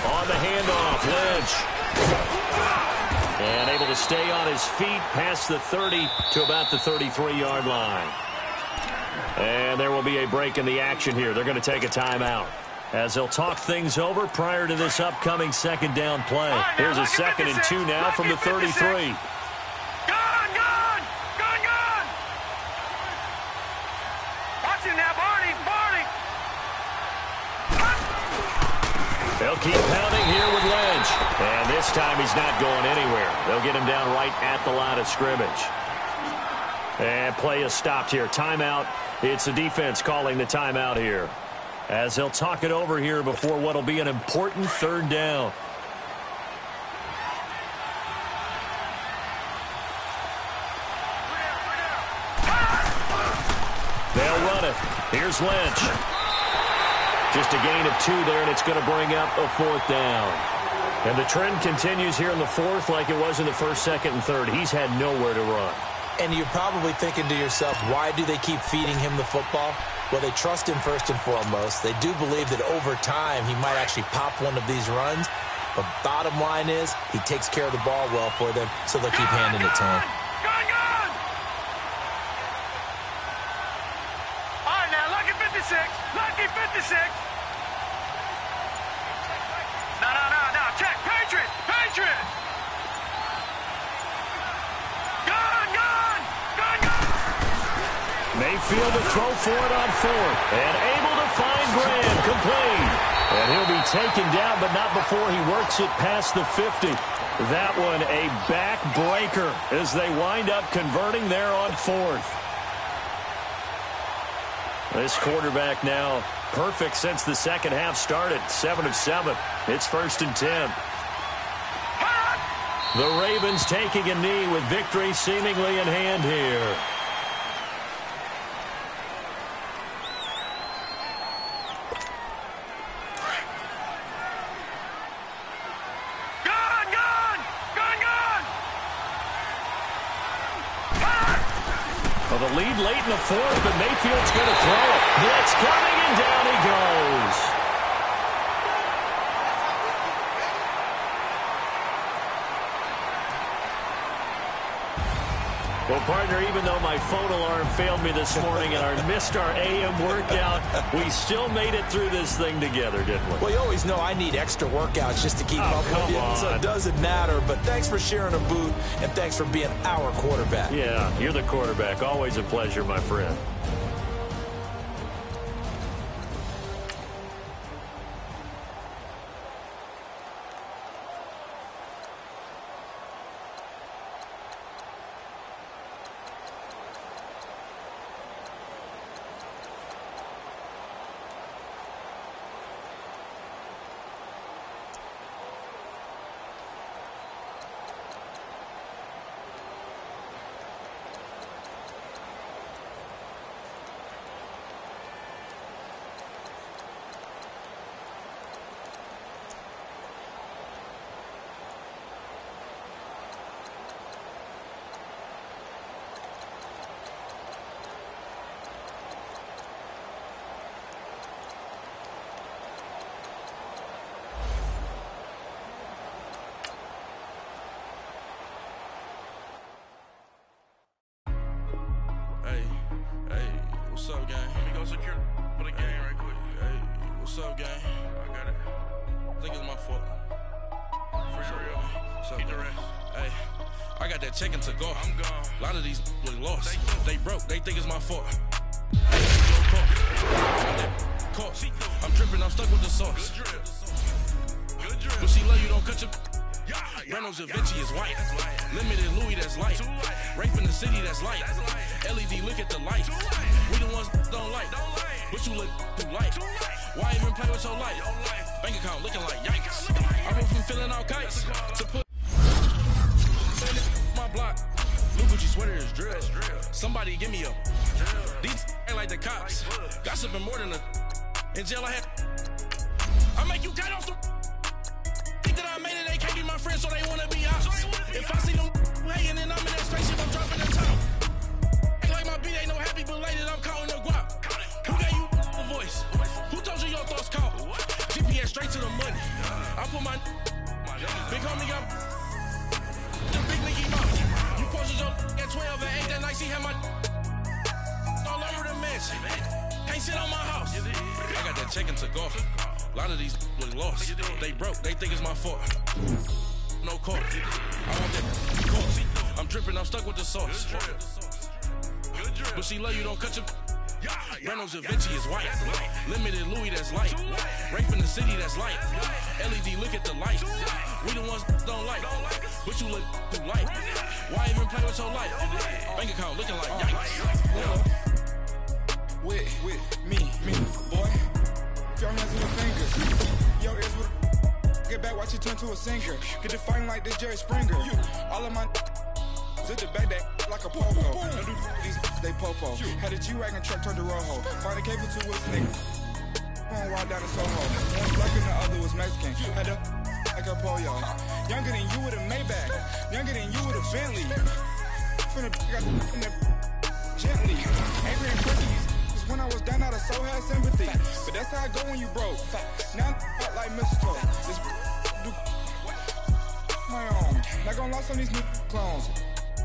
On the handoff, Lynch. And able to stay on his feet past the 30 to about the 33-yard line. And there will be a break in the action here. They're going to take a timeout as they'll talk things over prior to this upcoming second down play. Here's a 2nd and 2 now from the 33. They'll keep pounding here with Lynch. And this time he's not going anywhere. They'll get him down right at the line of scrimmage. And play is stopped here. Timeout. It's the defense calling the timeout here, as they'll talk it over here before what will be an important third down. They'll run it. Here's Lynch. Just a gain of 2 there, and it's going to bring up a fourth down. And the trend continues here in the fourth like it was in the first, second, and third. He's had nowhere to run. And you're probably thinking to yourself, why do they keep feeding him the football? Well, they trust him first and foremost. They do believe that over time he might actually pop one of these runs. But bottom line is he takes care of the ball well for them, so they'll keep handing it to him. All right, now, lucky 56. Lucky 56. No. Check. Patriot. Mayfield to throw for it on fourth. And able to find Graham, complete. And he'll be taken down, but not before he works it past the 50. That one a backbreaker as they wind up converting there on fourth. This quarterback now perfect since the second half started. 7 of 7. It's 1st and 10. The Ravens taking a knee with victory seemingly in hand here. Well, the lead late in the fourth, but Mayfield's going to throw it. Blitz coming, and down he goes. Well, partner, even though my phone alarm failed me this morning and I missed our AM workout, we still made it through this thing together, didn't we? Well, you always know I need extra workouts just to keep up with you, so it doesn't matter. But thanks for sharing a boot, and thanks for being our quarterback. Yeah, you're the quarterback. Always a pleasure, my friend. got that check and to go. I'm gone. A lot of these look lost. They broke. They think it's my fault. I'm dripping. I'm stuck with the sauce. But she love you, don't cut your. Reynolds Da Vinci is white. Limited Louis, that's light. Rape in the city, that's light. LED, look at the lights. We the ones don't like. But you look too light. Why even play with your life? Bank account looking like yikes. I went from filling out kites to put my block. Blue Gucci sweater is drill. Somebody give me a. These ain't like the cops. Gossiping more than a. In jail I had. I make you get off the. Think that I made it, they can't be my friends, so they wanna be out. If I see them hating and I'm in that spaceship, I'm dropping the top. Ain't like my beat ain't no happy belated, I'm counting the guap. Who gave you a voice? Who told you your thoughts count? GPS straight to the money. I put my big homie up. The big Mickey Mouse. You posted your at 12 and 8 that night, she had my all over the mansion. Can't sit on my house. I got that check and to go. A lot of these look lost. They broke. They think it's my fault. No call. I want that call. I'm dripping. I'm stuck with the sauce. But she love you, don't cut your. Reynolds Da Vinci is white. Limited Louis, that's light. Rape in the city, that's light. LED, look at the lights. We the ones don't like. But you look too light. Why even play with your life? Bank account looking like yikes. With me, boy. Your hands in your fingers. Your ears with get back, watch you turn to a singer. Get to fighting like this Jerry Springer. All of my zip the back that like a popo. Don't do these they popo. Had a G-Wagon truck turned to Rojo. Find a cable to his nigga. One wild down in Soho. One black and the other was Mexican. Had a like a pollo. Younger than you with a Maybach. Younger than you with a Bentley. From the got in the gently. Angry and crazy. When I was down, I so had sympathy. But that's how I go when you broke. Now I'm like mistletoe. This do my own. Not gonna lost on these new clones.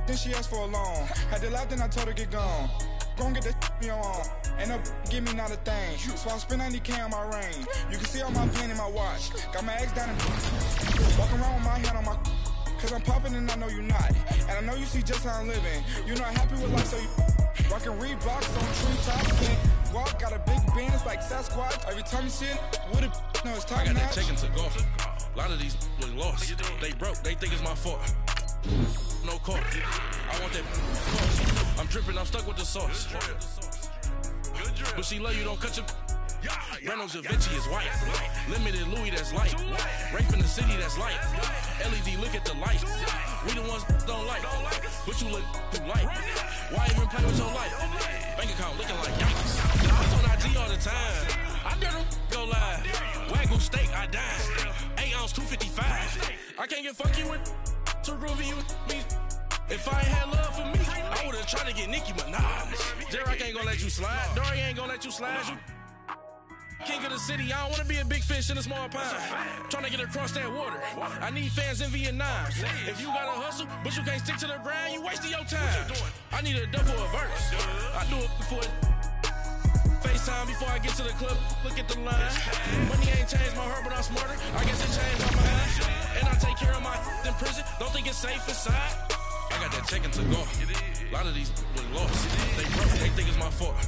Then she asked for a loan. Had to laugh, then I told her get gone. Gon' get that me on. Ain't no give me not a thing. So I spend 90K on my ring. You can see all my pain in my watch. Got my ex down and walking around with my hand on my. Cause I'm popping and I know you not. And I know you see just how I'm living. You're not happy with life, so you. Rockin' Reeboks on treetops, can't walk, got a big band, it's like Sasquatch. Every time you see it, with it, no, it's top notch. I got that check and to go. A lot of these look lost. They broke, they think it's my fault. No call. I want that call. I'm dripping, I'm stuck with the sauce. But she love you, don't cut your. Reynolds Da Vinci is white. Limited Louis, that's light. Rape in the city, that's light. LED, look at the lights. We the ones don't like. But you look too light. Why even play with your life? Bank account looking like yikes. I'm on IG all the time. I dare them go live. Wagyu steak, I dine. 8 ounce, 255. I can't get fucky with too groovy you me. If I ain't had love for me, I would've tried to get Nicki Minaj. J-Rock ain't gonna let you slide. Dory ain't gonna let you slide. You king of the city, I don't wanna be a big fish in a small pond. Trying to get across that water. I need fans in Vietnam. If you gotta hustle, but you can't stick to the grind, you wasting your time. I need a double a verse. I do it before FaceTime before I get to the club. Look at the line. Money ain't changed my heart, but I'm smarter. I guess it changed my mind. And I take care of my in prison. Don't think it's safe inside. I got that check and to go. A lot of these look lost. They broke. They think it's my fault.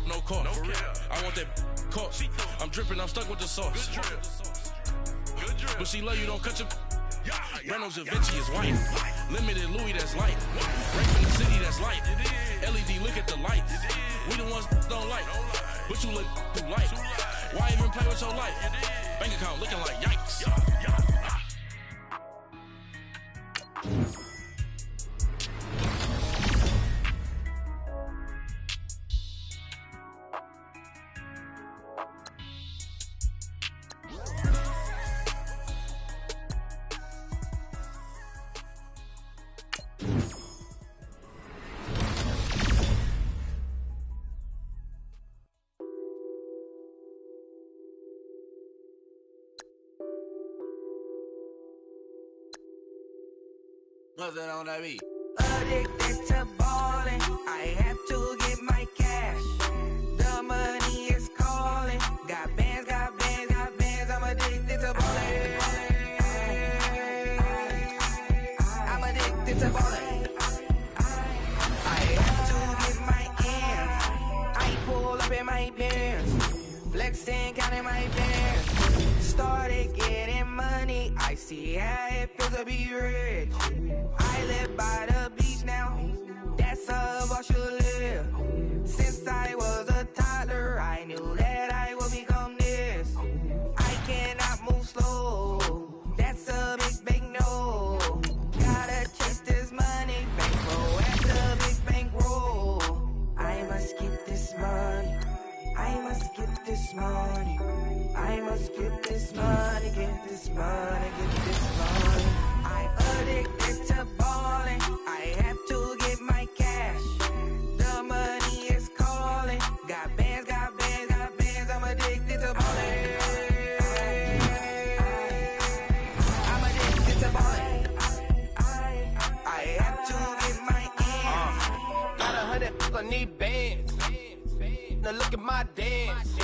No call. I want that call. I'm dripping, I'm stuck with the sauce. But she love you, don't cut your. Reynolds Da Vinci is white. Limited Louis, that's light. Rape in the city, that's light. LED, look at the lights. We the ones don't like. But you look too light. Why even play with your life? Bank account looking like yikes. Nothing on that beat. Addicted to ballin', I have to get my cash. The money is calling. Got bands, got bands, got bands. I'm addicted to ballin'. I'm addicted to ballin'. I have to get my ends. I pull up in my pants, flexing, counting my bands. Started getting money, I see how it feels to be rich. I live by the beach now, that's how I should live. Since I was a toddler, I knew that I would become this. I cannot move slow, that's a big no. Gotta chase this money, bankroll after big bankroll. I must get this money, I must get this money. I must get this money, get this money, get this money. I addicted to ballin', I have to get my cash. The money is calling, got bands, got bands, got bands. I'm addicted to ballin'. I'm addicted to ballin'. I have to get my ends. Got 100, I need bands. Now look at my dance.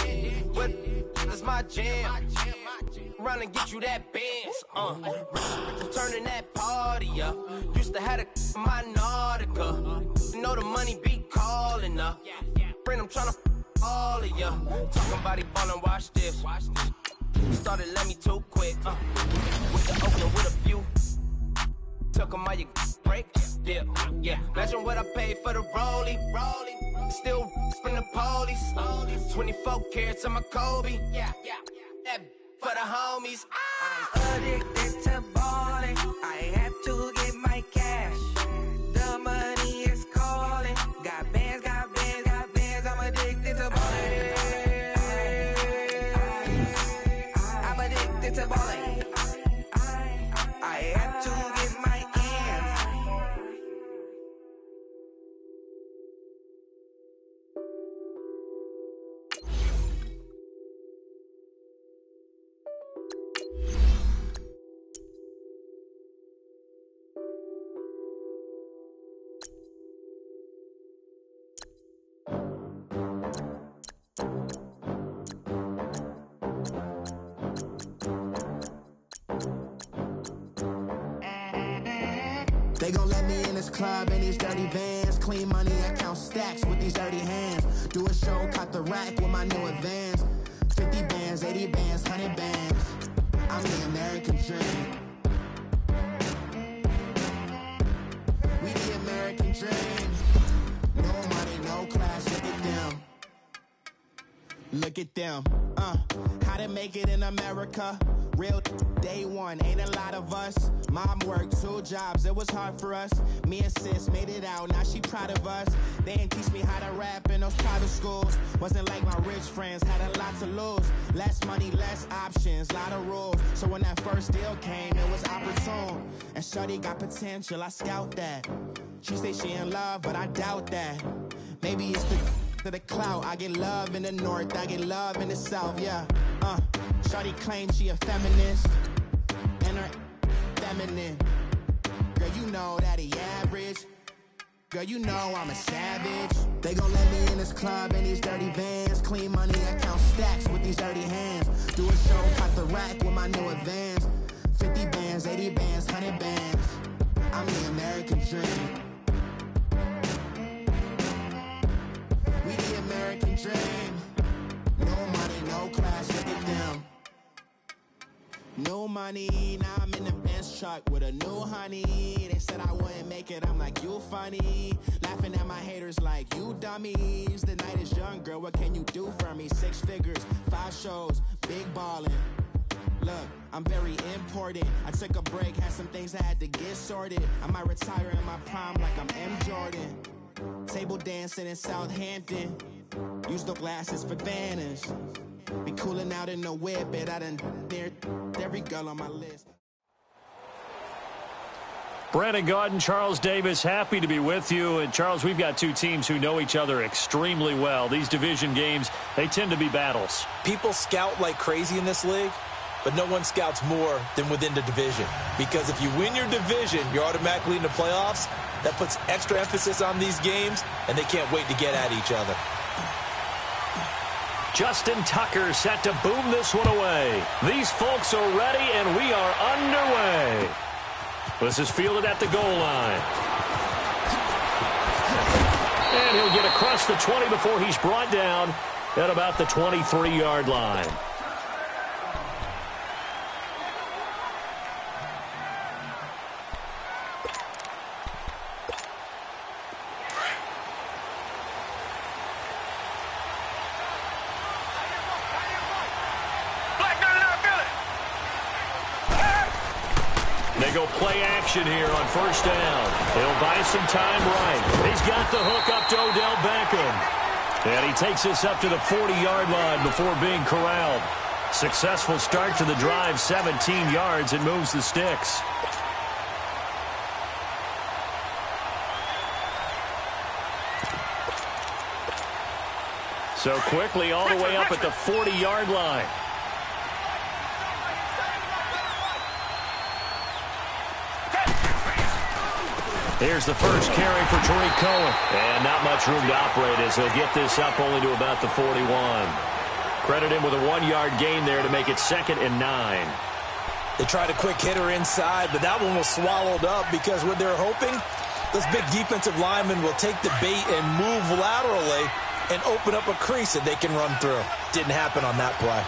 What is my jam? Run and get you that bands. Turning that party up. Used to have a my Nautica. You know the money be calling up. Friend, I'm tryna all of ya. Talking about it ballin', watch this. Started let me too quick. With the opener with a few. Took 'em all you break. Dip. Yeah. Imagine what I paid for the rollie. Still from the police. 24 carats on my Kobe. Yeah. That for the homies. I'm addicted to ballin'. I have to get my cash. The money is calling. Got bands, got bands, got bands. I'm addicted to ballin'. I'm addicted to ballin'. I have to get my ends. They gon' let me in this club in these dirty vans. Clean money, I count stacks with these dirty hands. Do a show, caught the rack with my new advance. 50 bands, 80 bands, 100 bands. I'm the American dream. We the American dream. No money, no class, look at them. Look at them. How to make it in America? Real day one, ain't a lot of us. Mom worked 2 jobs, it was hard for us. Me and sis made it out, now she proud of us. They didn't teach me how to rap in those private schools. Wasn't like my rich friends, had a lot to lose. Less money, less options, lot of rules. So when that first deal came, it was opportune. And shorty got potential, I scout that. She say she in love, but I doubt that. Maybe it's the clout. I get love in the north, I get love in the south, yeah. Shorty claims she a feminist, and her feminine. Girl, you know that he average. Girl, you know I'm a savage. They gon' let me in this club in these dirty vans. Clean money, I count stacks with these dirty hands. Do a show, caught the rack with my new advance. 50 bands, 80 bands, 100 bands. I'm the American dream. We the American dream. No money, no class, look at them. No money, now I'm in the Benz truck with a new honey. They said I wouldn't make it, I'm like, you funny. Laughing at my haters like, you dummies. The night is young, girl, what can you do for me? 6 figures, 5 shows, big ballin'. Look, I'm very important. I took a break, had some things I had to get sorted. I might retire in my prime like I'm M. Jordan. Table dancing in Southampton. Use the glasses for Vannas. Be cooling out in the whip, but I done near every girl on my list. Brandon Gaudin, Charles Davis, happy to be with you. And Charles, we've got 2 teams who know each other extremely well. These division games, they tend to be battles. People scout like crazy in this league, but no one scouts more than within the division. Because if you win your division, you're automatically in the playoffs. That puts extra emphasis on these games, and they can't wait to get at each other. Justin Tucker set to boom this one away. These folks are ready, and we are underway. This is fielded at the goal line. And he'll get across the 20 before he's brought down at about the 23-yard line. They go play action here on first down. He'll buy some time right. He's got the hook up to Odell Beckham. And he takes this up to the 40-yard line before being corralled. Successful start to the drive, 17 yards, and moves the sticks. So quickly all the way up at the 40-yard line. Here's the first carry for Tariq Cohen. And not much room to operate as he'll get this up only to about the 41. Credit him with a 1-yard gain there to make it 2nd and 9. They tried a quick hitter inside, but that one was swallowed up because what they're hoping, those big defensive linemen will take the bait and move laterally and open up a crease that they can run through. Didn't happen on that play.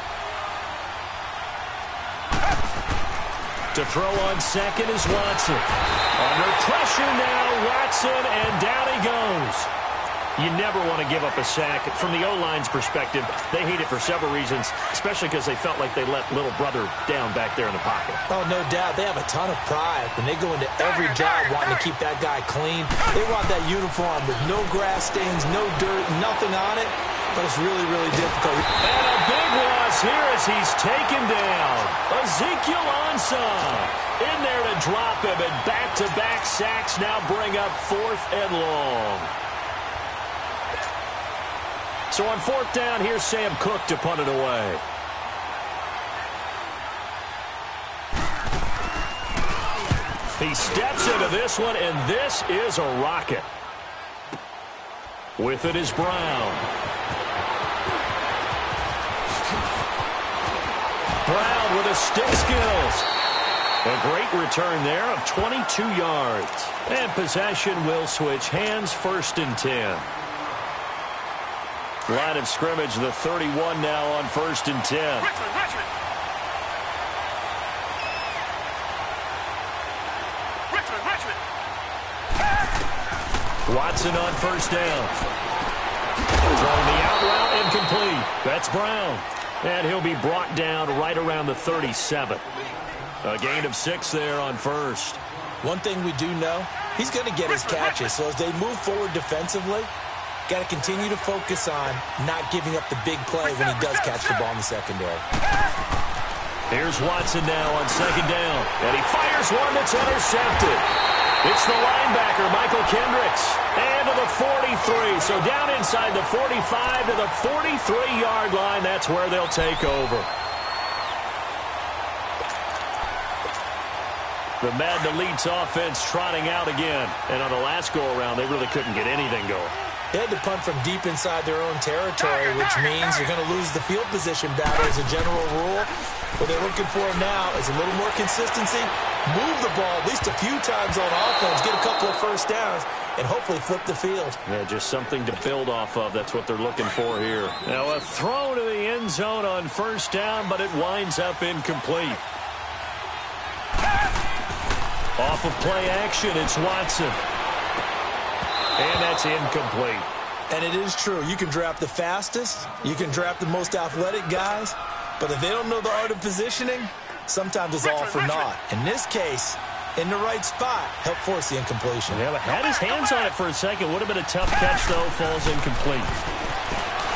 To throw on second is Watson. Under pressure now, Watson, and down he goes. You never want to give up a sack. From the O-line's perspective, they hate it for several reasons, especially because they felt like they let little brother down back there in the pocket. Oh, no doubt. They have a ton of pride. When they go into every job wanting to keep that guy clean, they want that uniform with no grass stains, no dirt, nothing on it. But it's really, really difficult. And a big loss here as he's taken down. Ezekiel Ansah in there to drop him, and back-to-back sacks now bring up 4th and long. So on 4th down, here's Sam Cook to punt it away. He steps into this one, and this is a rocket. With it is Brown. Brown with his stick skills. A great return there of 22 yards. And possession will switch hands, 1st and 10. Line of scrimmage, the 31 now on 1st and 10. Richmond. Watson on 1st down. Throwing the out route, incomplete. That's Brown. And he'll be brought down right around the 37. A gain of 6 there on 1st. One thing we do know, he's going to get his catches. So as they move forward defensively, got to continue to focus on not giving up the big play when he does catch the ball in the secondary. Here's Watson now on 2nd down. And he fires one that's intercepted. It's the linebacker, Michael Kendricks. And to the 43. So down inside the 45 to the 43-yard line. That's where they'll take over. The Madden Elite's offense trotting out again. And on the last go-around, they really couldn't get anything going. They had to punt from deep inside their own territory, which means you're going to lose the field position battle as a general rule. What they're looking for now is a little more consistency, move the ball at least a few times on offense, get a couple of 1st downs, and hopefully flip the field. Yeah, just something to build off of. That's what they're looking for here. Now a throw to the end zone on 1st down, but it winds up incomplete. Off of play action, it's Watson. And that's incomplete. And it is true. You can draft the fastest. You can draft the most athletic guys. But if they don't know the art of positioning, sometimes it's all for naught. In this case, in the right spot, help force the incompletion. Yeah, but had his hands on it for a second. Would have been a tough catch, though. Falls incomplete.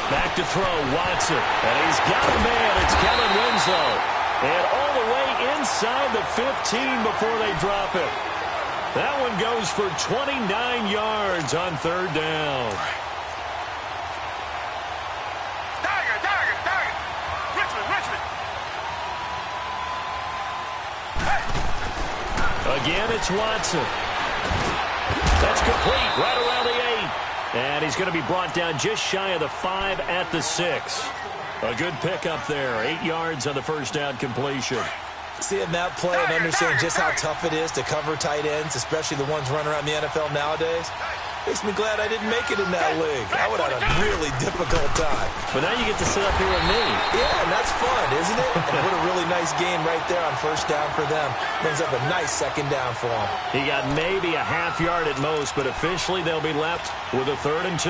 Back to throw, Watson. And he's got a man. It's Kellen Winslow. And all the way inside the 15 before they drop it. That one goes for 29 yards on 3rd down. Target. Richmond. Again, it's Watson. That's complete right around the 8. And he's going to be brought down just shy of the 5 at the 6. A good pickup there. 8 yards on the 1st down completion. Seeing that play and understanding just how tough it is to cover tight ends, especially the ones running around the NFL nowadays, makes me glad I didn't make it in that league. I would have had a really difficult time. But now you get to sit up here with me. Yeah, and that's fun, isn't it? And what a really nice game right there on first down for them. Brings up a nice second down for them. He got maybe a half yard at most, but officially they'll be left with a 3rd and 2.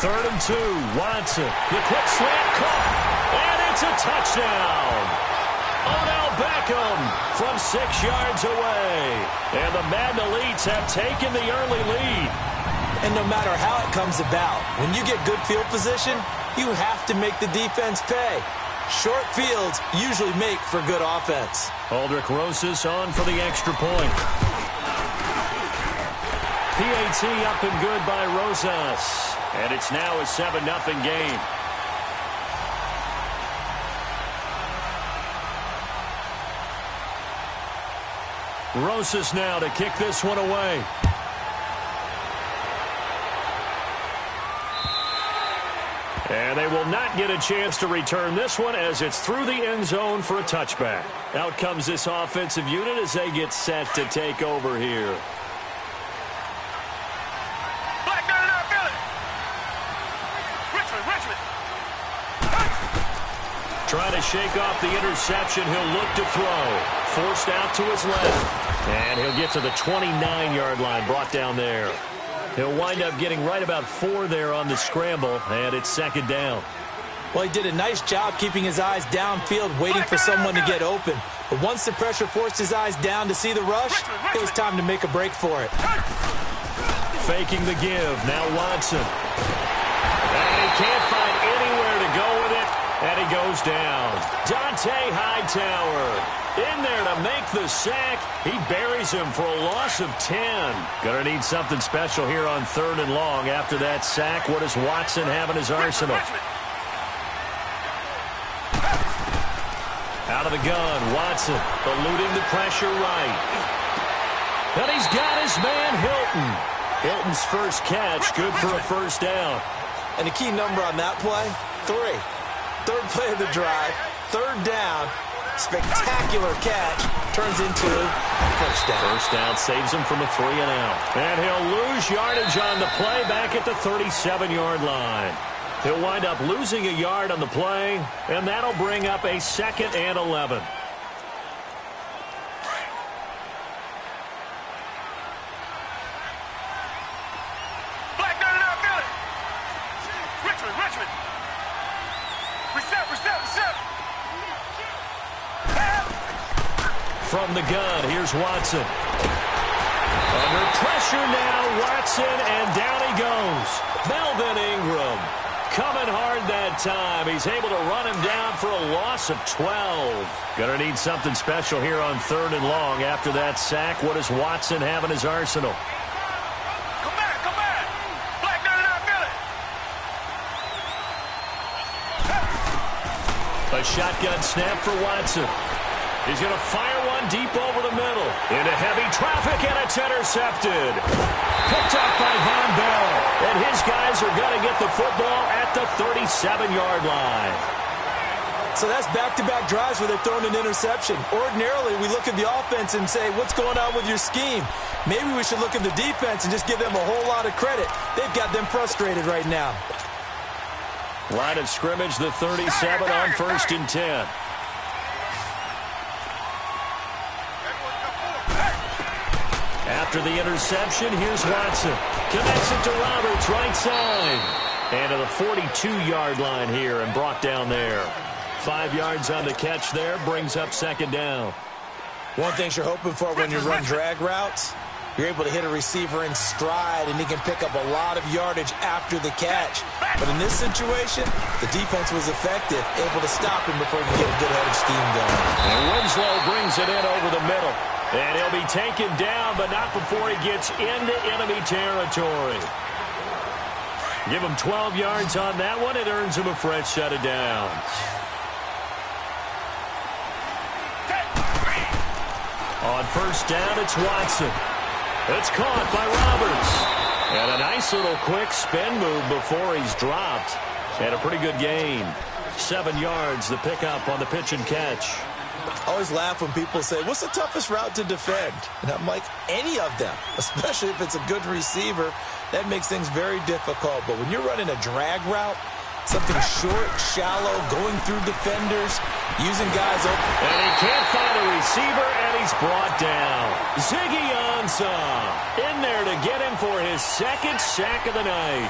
Third and 2, Watson. The quick slant caught, and it's a touchdown. Odell Beckham from 6 yards away. And the Madden Elites have taken the early lead. And no matter how it comes about, when you get good field position, you have to make the defense pay. Short fields usually make for good offense. Aldrich Rosas on for the extra point. PAT up and good by Rosas. And it's now a 7-0 game. Rosas now to kick this one away. And they will not get a chance to return this one as it's through the end zone for a touchback. Out comes this offensive unit as they get set to take over here. Trying to shake off the interception. He'll look to throw. Forced out to his left. And he'll get to the 29-yard line, brought down there. He'll wind up getting right about 4 there on the scramble, and it's 2nd down. Well, he did a nice job keeping his eyes downfield, waiting for someone to get open. But once the pressure forced his eyes down to see the rush, it was time to make a break for it. Faking the give. Now Watson. And he can't find anywhere to go with it. And he goes down. Dante Hightower in there to make the sack. He buries him for a loss of 10. Gonna need something special here on 3rd and long after that sack. What does Watson have in his arsenal? Out of the gun, Watson eluding the pressure right. And he's got his man Hilton. Hilton's first catch, good for a 1st down. And the key number on that play, 3. 3rd play of the drive, 3rd down, spectacular catch, turns into a 1st down. 1st down saves him from a 3 and out. And he'll lose yardage on the play back at the 37-yard line. He'll wind up losing a yard on the play, and that'll bring up a 2nd and 11. From the gun, here's Watson. Under pressure now, Watson, and down he goes. Melvin Ingram coming hard that time. He's able to run him down for a loss of 12. Gonna need something special here on 3rd and long after that sack. What does Watson have in his arsenal? Come back. Black 99, Billy. A shotgun snap for Watson. He's going to fire one deep over the middle. Into heavy traffic, and it's intercepted. Picked up by Von Bell. And his guys are going to get the football at the 37-yard line. So that's back-to-back drives where they're throwing an interception. Ordinarily, we look at the offense and say, what's going on with your scheme? Maybe we should look at the defense and just give them a whole lot of credit. They've got them frustrated right now. Line of scrimmage, the 37 on 1st and 10. After the interception, here's Watson. Connects it to Roberts, right side. And to the 42-yard line here and brought down there. 5 yards on the catch there, brings up 2nd down. One thing you're hoping for when you run drag routes, you're able to hit a receiver in stride, and he can pick up a lot of yardage after the catch. But in this situation, the defense was effective, able to stop him before he could get a good head of steam going. And Winslow brings it in over the middle. And he'll be taken down, but not before he gets into enemy territory. Give him 12 yards on that one. It earns him a fresh set of downs. On 1st down, it's Watson. It's caught by Roberts. Nice little quick spin move before he's dropped. And a pretty good gain. 7 yards, the pickup on the pitch and catch. I always laugh when people say, what's the toughest route to defend? And I'm like, any of them, especially if it's a good receiver. That makes things very difficult. But when you're running a drag route, something short, shallow, going through defenders, using guys open. And he can't find a receiver, and he's brought down. Ziggy Ansah in there to get him for his second sack of the night.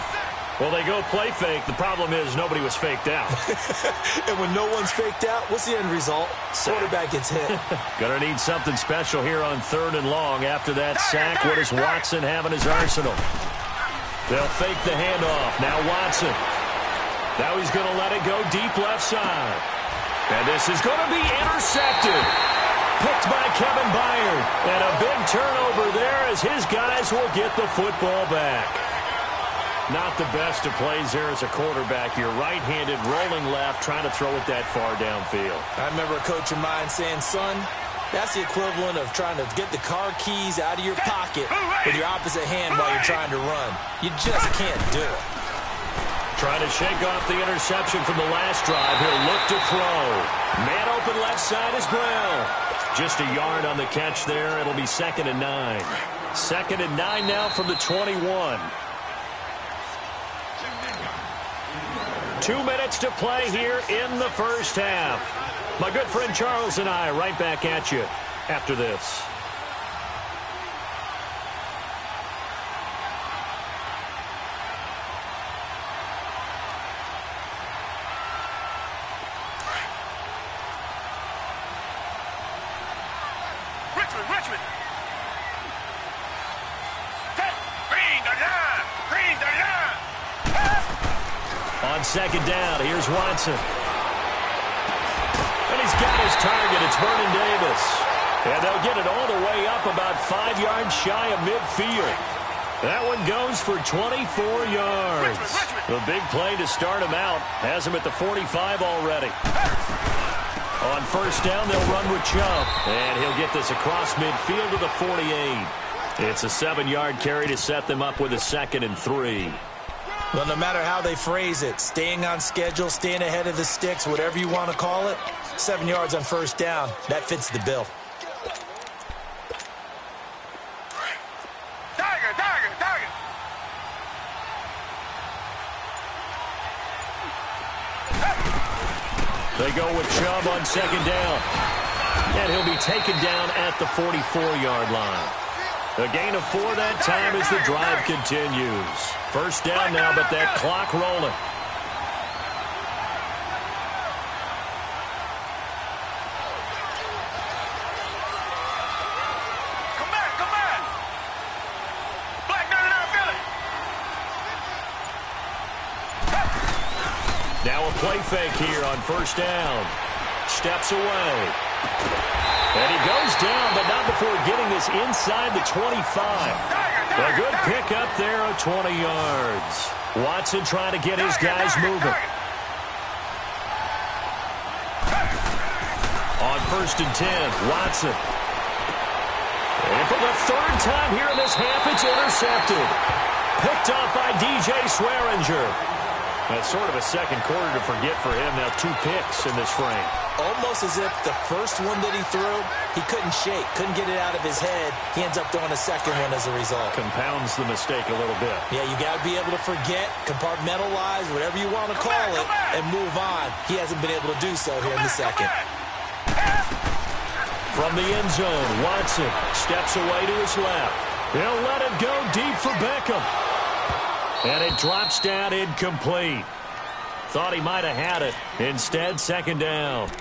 Well, they go play fake. The problem is nobody was faked out. And when no one's faked out, what's the end result? Quarterback gets hit. Gonna need something special here on 3rd and long. After that sack, what does Watson have in his arsenal? They'll fake the handoff. Now Watson. Now he's going to let it go deep left side. And this is going to be intercepted. Picked by Kevin Byard. And a big turnover there as his guys will get the football back. Not the best of plays there as a quarterback. You're right-handed, rolling left, trying to throw it that far downfield. I remember a coach of mine saying, son, that's the equivalent of trying to get the car keys out of your pocket with your opposite hand while you're trying to run. You just can't do it. Trying to shake off the interception from the last drive. He'll look to throw. Man open left side is Brown. Just a yard on the catch there. It'll be 2nd and 9. 2nd and 9 now from the 21. 2 minutes to play here in the first half. My good friend Charles and I right back at you after this. Richmond. Green the line. On 2nd down, here's Watson. And he's got his target. It's Vernon Davis. And they'll get it all the way up about 5 yards shy of midfield. That one goes for 24 yards. The big play to start him out. Has him at the 45 already. On 1st down, they'll run with Chubb. And he'll get this across midfield to the 48. It's a 7-yard carry to set them up with a 2nd and 3. Well, no matter how they phrase it, staying on schedule, staying ahead of the sticks, whatever you want to call it, 7 yards on 1st down, that fits the bill. Tiger. They go with Chubb on 2nd down. And he'll be taken down at the 44-yard line. A gain of 4 that time as the drive continues. 1st down now, but that clock rolling. Come back. Black 99 Philly. Now a play fake here on 1st down. Steps away. And he goes down, but not before getting this inside the 25. A good pickup there of 20 yards. Watson trying to get his guys moving. On 1st and 10, Watson. And for the 3rd time here in this half, it's intercepted. Picked up by DJ Swearinger. That's sort of a second quarter to forget for him. Now 2 picks in this frame. Almost as if the first one that he threw, he couldn't shake, couldn't get it out of his head. He ends up throwing a second one as a result. Compounds the mistake a little bit. Yeah, you got to be able to forget, compartmentalize, whatever you want to call it, and move on. He hasn't been able to do so here in the second. From the end zone, Watson steps away to his left. He'll let it go deep for Beckham. And it drops down incomplete. Thought he might have had it. Instead, 2nd down.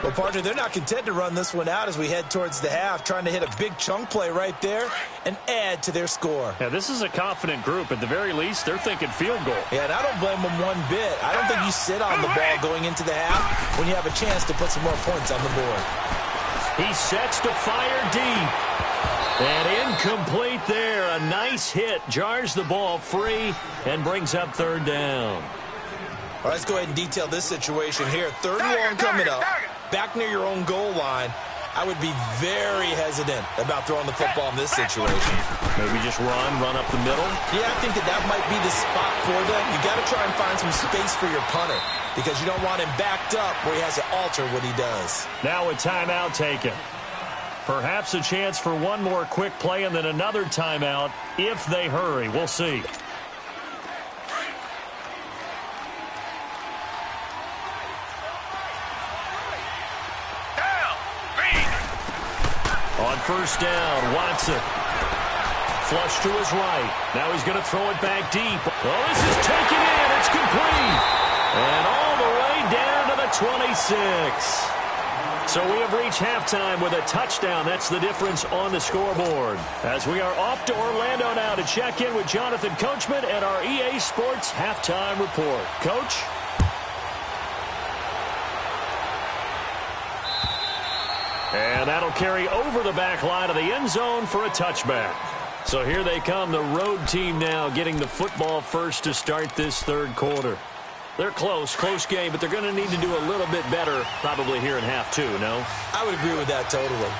Well, partner, they're not content to run this one out as we head towards the half, trying to hit a big chunk play right there and add to their score. Yeah, this is a confident group. At the very least, they're thinking field goal. Yeah, and I don't blame them one bit. I don't think you sit on the ball going into the half when you have a chance to put some more points on the board. He sets to fire deep. And incomplete there. A nice hit. Jars the ball free and brings up 3rd down. All right, let's go ahead and detail this situation here. 3rd and long coming up. Back near your own goal line. I would be very hesitant about throwing the football in this situation. Maybe just run up the middle? Yeah, I think that might be the spot for them. You got to try and find some space for your punter because you don't want him backed up where he has to alter what he does. Now a timeout taken. Perhaps a chance for one more quick play and then another timeout if they hurry. We'll see. On first down, Watson. Flush to his right. Now he's going to throw it back deep. Oh, this is taken in. It's complete. And all the way down to the 26. So we have reached halftime with a touchdown. That's the difference on the scoreboard. As we are off to Orlando now to check in with Jonathan Coachman and our EA Sports Halftime Report. Coach? And that'll carry over the back line of the end zone for a touchback. So here they come, the road team now getting the football first to start this third quarter. They're close game, but they're going to need to do a little bit better probably here in half two, no? I would agree with that totally.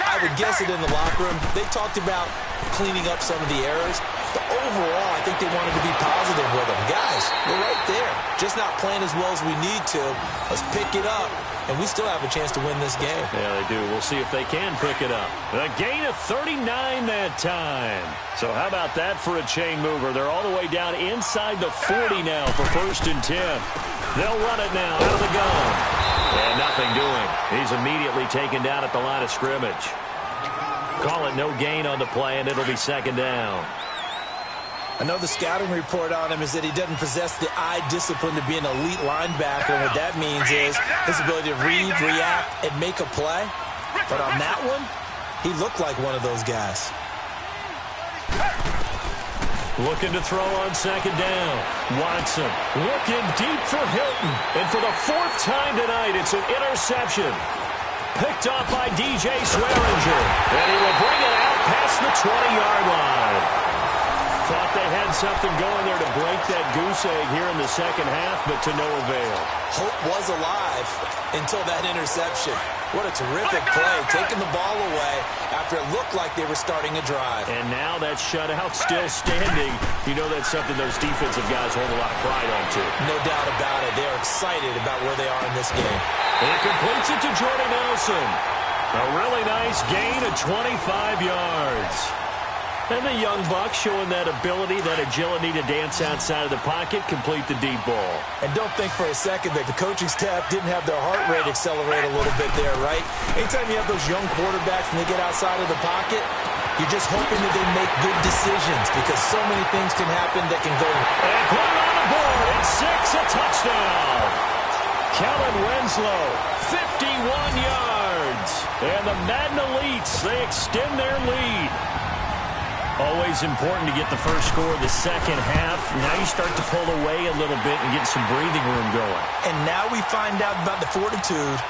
I would guess it in the locker room. They talked about cleaning up some of the errors, but overall I think they wanted to be positive with them. Guys, we're right there. Just not playing as well as we need to. Let's pick it up, and we still have a chance to win this game. Yeah, they do. We'll see if they can pick it up. A gain of 39 that time. So how about that for a chain mover? They're all the way down inside the 40 now for 1st and 10. They'll run it now out of the gun. And nothing doing. He's immediately taken down at the line of scrimmage. Call it no gain on the play, and it'll be 2nd down. I know the scouting report on him is that he doesn't possess the eye discipline to be an elite linebacker, and what that means is his ability to read, react, and make a play. But on that one, he looked like one of those guys. Looking to throw on 2nd down. Watson looking deep for Hilton. And for the 4th time tonight, it's an interception. Picked off by DJ Swearinger. And he will bring it out past the 20-yard line. Thought they had something going there to break that goose egg here in the second half, but to no avail. Hope was alive until that interception. What a terrific play, taking the ball away after it looked like they were starting a drive. And now that shutout still standing. You know that's something those defensive guys hold a lot of pride on, too. No doubt about it. They're excited about where they are in this game. And it completes it to Jordy Nelson. A really nice gain of 25 yards. And the young buck showing that ability, that agility to dance outside of the pocket, complete the deep ball. And don't think for a second that the coaching staff didn't have their heart rate accelerate a little bit there, right? Anytime you have those young quarterbacks and they get outside of the pocket, you're just hoping that they make good decisions because so many things can happen that can go. And put it on the board. It's 6, a touchdown. Kellen Winslow, 51 yards. And the Madden Elites, they extend their lead. Always important to get the first score of the second half. Now you start to pull away a little bit and get some breathing room going. And now we find out about the fortitude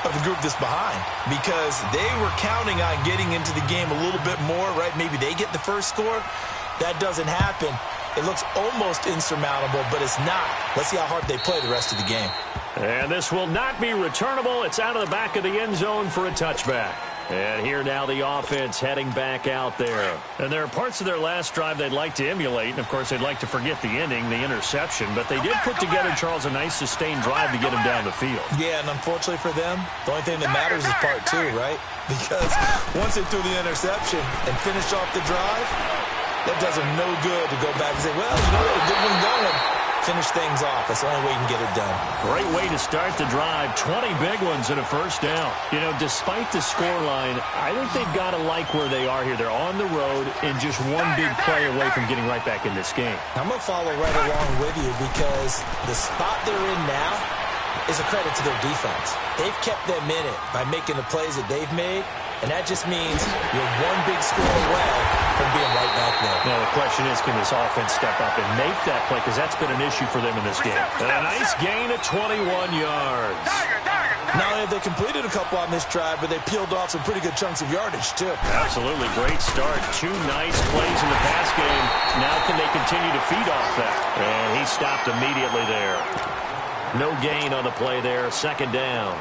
of the group that's behind because they were counting on getting into the game a little bit more, right? Maybe they get the first score. That doesn't happen. It looks almost insurmountable, but it's not. Let's see how hard they play the rest of the game. And this will not be returnable. It's out of the back of the end zone for a touchback. And here now the offense heading back out there. And there are parts of their last drive they'd like to emulate. And, of course, they'd like to forget the ending, the interception. But they did put together, Charles, a nice sustained drive to get them down the field. Yeah, and unfortunately for them, the only thing that matters is part 2, right? Because once they threw the interception and finished off the drive, that does them no good to go back and say, well, you know what, a good one going. Finish things off. That's the only way you can get it done. Great way to start the drive. 20 big ones and a first down. You know, despite the scoreline, I think they've got to like where they are here. They're on the road and just one big play away from getting right back in this game. I'm going to follow right along with you because the spot they're in now is a credit to their defense. They've kept them in it by making the plays that they've made, and that just means you're one big score away from being right back there. Now, the question is, can this offense step up and make that play? Because that's been an issue for them in this game. And a nice gain of 21 yards. Not only have they completed a couple on this drive, but they peeled off some pretty good chunks of yardage, too. Absolutely. Great start. 2 nice plays in the pass game. Now can they continue to feed off that? And he stopped immediately there. No gain on the play there. 2nd down.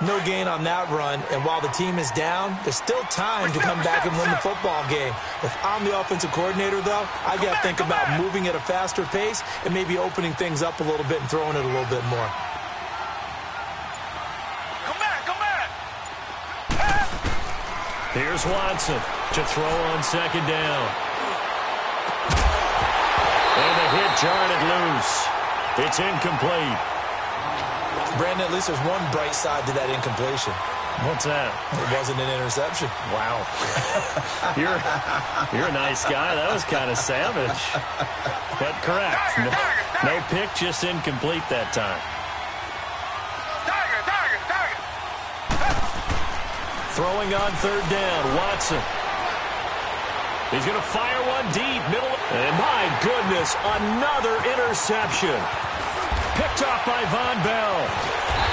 No gain on that run, and while the team is down, there's still time to come back and win the football game. If I'm the offensive coordinator, though, I got to think about moving at a faster pace and maybe opening things up a little bit and throwing it a little bit more. Come back! Here's Watson to throw on second down. And the hit jarred it loose. It's incomplete. Brandon, at least there's one bright side to that incompletion. What's that? It wasn't an interception. Wow. You're a nice guy. That was kind of savage. But correct. No pick, just incomplete that time. Throwing on third down, Watson. He's going to fire one deep, middle. And my goodness, another interception. Picked off by Von Bell.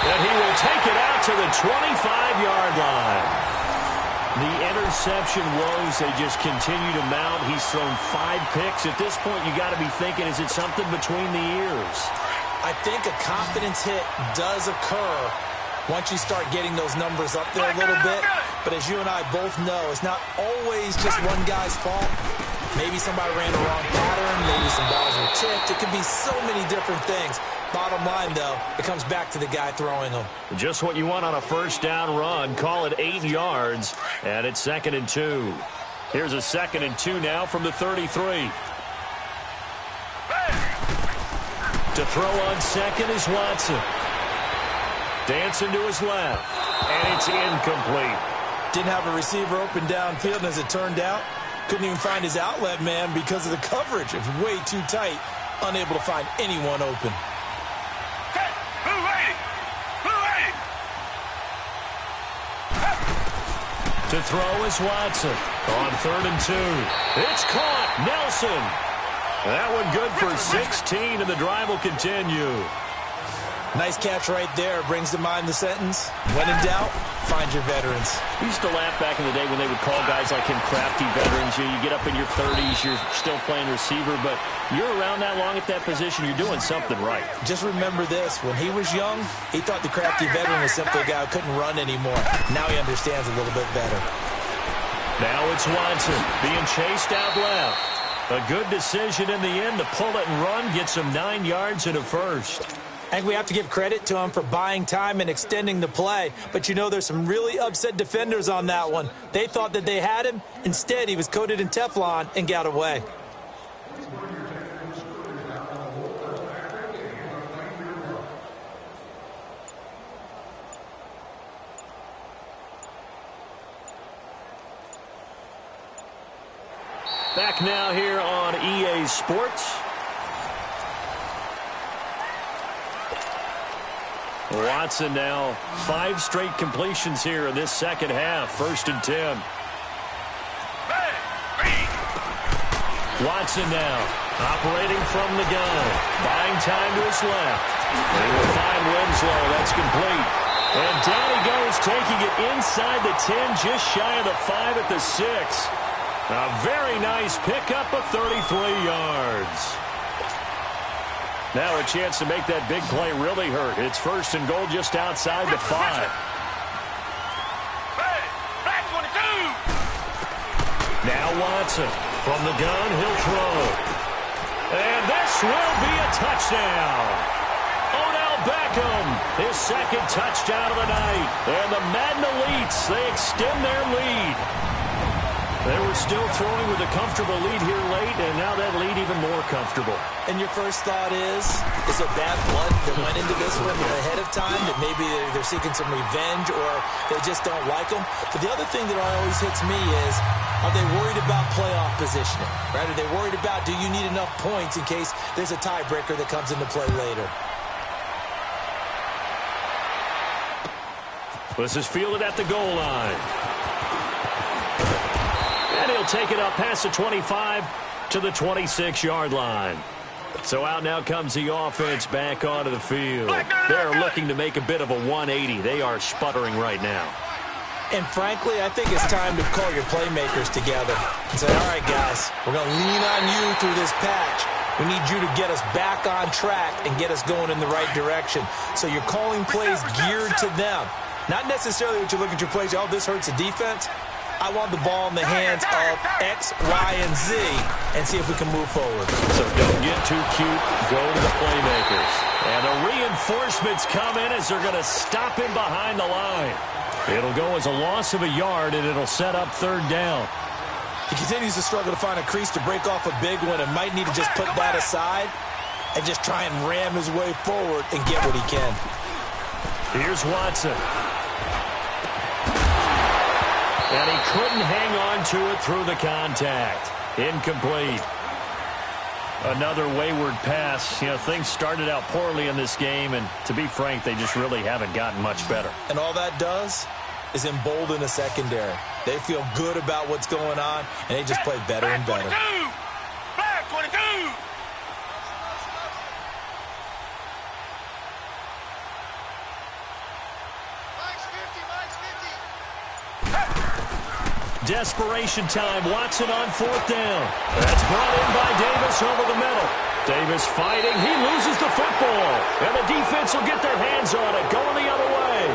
And he will take it out to the 25-yard line. The interception woes, they just continue to mount. He's thrown 5 picks. At this point, you got to be thinking, is it something between the ears? I think a confidence hit does occur once you start getting those numbers up there a little bit. But as you and I both know, it's not always just one guy's fault. Maybe somebody ran the wrong pattern. Maybe some balls were tipped. It could be so many different things. Bottom line, though, it comes back to the guy throwing them. Just what you want on a first down run. Call it 8 yards, and it's 2nd and 2. Here's a 2nd and 2 now from the 33. To throw on second is Watson. Dancing to his left, and it's incomplete. Didn't have a receiver open downfield, and as it turned out, couldn't even find his outlet man because of the coverage. It was way too tight, unable to find anyone open. To throw is Watson on 3rd and 2. It's caught. Nelson. That one good for 16, and the drive will continue. Nice catch right there. Brings to mind the sentence, when in doubt, find your veterans. We used to laugh back in the day when they would call guys like him crafty veterans. You get up in your 30s, you're still playing receiver, but you're around that long at that position, you're doing something right. Just remember this. When he was young, he thought the crafty veteran was simply a guy who couldn't run anymore. Now he understands a little bit better. Now it's Watson being chased out left. A good decision in the end to pull it and run, gets him 9 yards and a first. I think we have to give credit to him for buying time and extending the play. But, you know, there's some really upset defenders on that one. They thought that they had him. Instead, he was coated in Teflon and got away. Back now here on EA Sports. Watson now 5 straight completions here in this second half. 1st and 10. Watson now operating from the gun. Buying time to his left. They will find Winslow. That's complete. And down he goes, taking it inside the 10, just shy of the 5 at the 6. A very nice pickup of 33 yards. Now a chance to make that big play really hurt. It's 1st and goal just outside the 5. Now Watson from the gun, he'll throw. And this will be a touchdown. Odell Beckham, his 2nd touchdown of the night. And the Madden Elites, they extend their lead. They were still throwing with a comfortable lead here late, and now that lead even more comfortable. And your first thought is it bad blood that went into this one ahead of time, that maybe they're seeking some revenge or they just don't like them? But the other thing that always hits me is, are they worried about playoff positioning? Right? Are they worried about, do you need enough points in case there's a tiebreaker that comes into play later? This is fielded at the goal line. And he'll take it up past the 25 to the 26-yard line. So out now comes the offense back onto the field. They're looking to make a bit of a 180. They are sputtering right now. And frankly, I think it's time to call your playmakers together and say, all right, guys, we're going to lean on you through this patch. We need you to get us back on track and get us going in the right direction. So you're calling plays geared to them. Not necessarily what you look at your plays, oh, this hurts the defense. I want the ball in the hands of X, Y, and Z and see if we can move forward. So don't get too cute. Go to the playmakers. And the reinforcements come in as they're going to stop him behind the line. It'll go as a loss of a yard, and it'll set up third down. He continues to struggle to find a crease to break off a big one and might need to just put that aside and just try and ram his way forward and get what he can. Here's Watson. And he couldn't hang on to it through the contact. Incomplete. Another wayward pass. You know, things started out poorly in this game, and to be frank, they just really haven't gotten much better. And all that does is embolden the secondary. They feel good about what's going on, and they just play better and better. Back 22! Desperation time. Watson on fourth down. That's brought in by Davis over the middle. Davis fighting. He loses the football. And the defense will get their hands on it. Going the other way.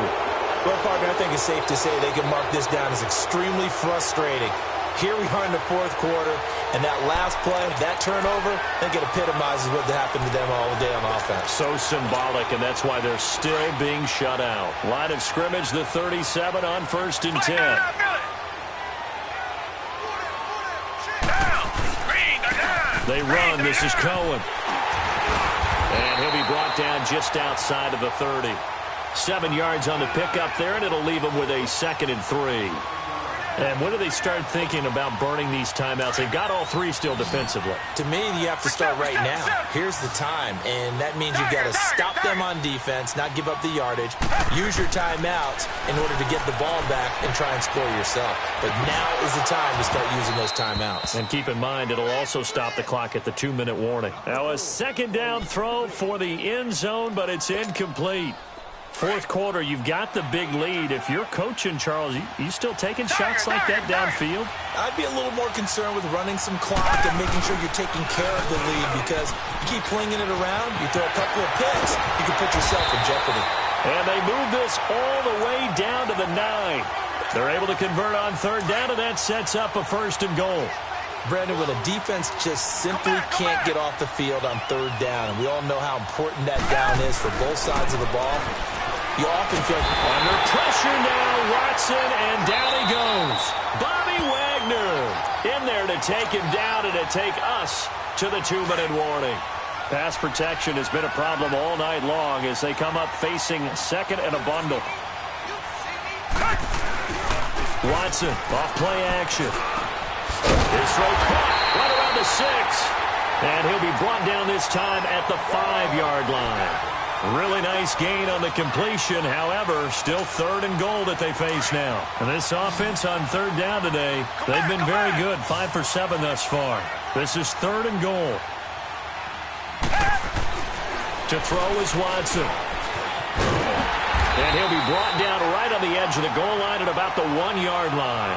Well, partner, I think it's safe to say they can mark this down as extremely frustrating. Here we are in the fourth quarter, and that last play, that turnover, I think it epitomizes what happened to them all day on offense. So symbolic, and that's why they're still being shut out. Line of scrimmage, the 37 on 1st and 10. They run. This is Cohen. And he'll be brought down just outside of the 30. 7 yards on the pickup there, and it'll leave him with a 2nd and 3. And when do they start thinking about burning these timeouts? They've got all 3 still defensively. To me, you have to start right now. Here's the time, and that means you've got to stop them on defense, not give up the yardage, use your timeouts in order to get the ball back and try and score yourself. But now is the time to start using those timeouts. And keep in mind, it'll also stop the clock at the 2-minute warning. Now a 2nd down throw for the end zone, but it's incomplete. Fourth quarter, you've got the big lead. If you're coaching, Charles, you still taking shots like that downfield? I'd be a little more concerned with running some clock and making sure you're taking care of the lead, because you keep flinging it around, you throw a couple of picks, you can put yourself in jeopardy. And they move this all the way down to the 9. They're able to convert on 3rd down, and that sets up a 1st and goal. Brandon, when a defense just simply can't get off the field on 3rd down, and we all know how important that down is for both sides of the ball, you often feel under pressure now. Watson, and down he goes. Bobby Wagner in there to take him down and to take us to the 2-minute warning. Pass protection has been a problem all night long as they come up facing 2nd and a bundle. Watson off play action. His throw caught right around the 6. And he'll be brought down this time at the 5-yard line. Really nice gain on the completion. However, still 3rd and goal that they face now. And this offense on 3rd down today, they've been very good. 5 for 7 thus far. This is 3rd and goal. To throw is Watson. And he'll be brought down right on the edge of the goal line at about the 1-yard line.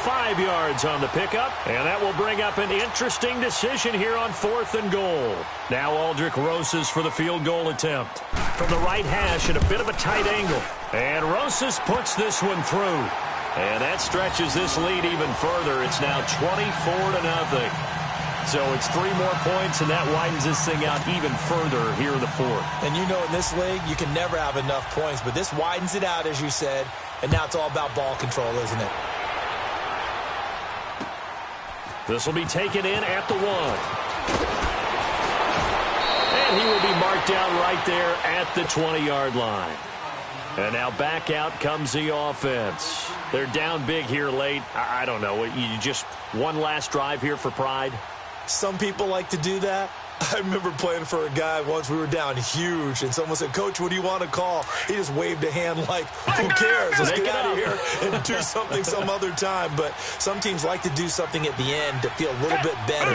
5 yards on the pickup, and that will bring up an interesting decision here on 4th and goal. Now Aldrich Rosas for the field goal attempt. From the right hash at a bit of a tight angle. And Rosas puts this one through. And that stretches this lead even further. It's now 24-0. So it's 3 more points, and that widens this thing out even further here in the 4th. And you know in this league, you can never have enough points, but this widens it out, as you said, and now it's all about ball control, isn't it? This will be taken in at the 1. And he will be marked down right there at the 20-yard line. And now back out comes the offense. They're down big here late. I don't know. You just one last drive here for pride? Some people like to do that. I remember playing for a guy once. We were down huge, and someone said, "Coach, what do you want to call?" He just waved a hand like, who cares? Let's get out of here and do something some other time. But some teams like to do something at the end to feel a little bit better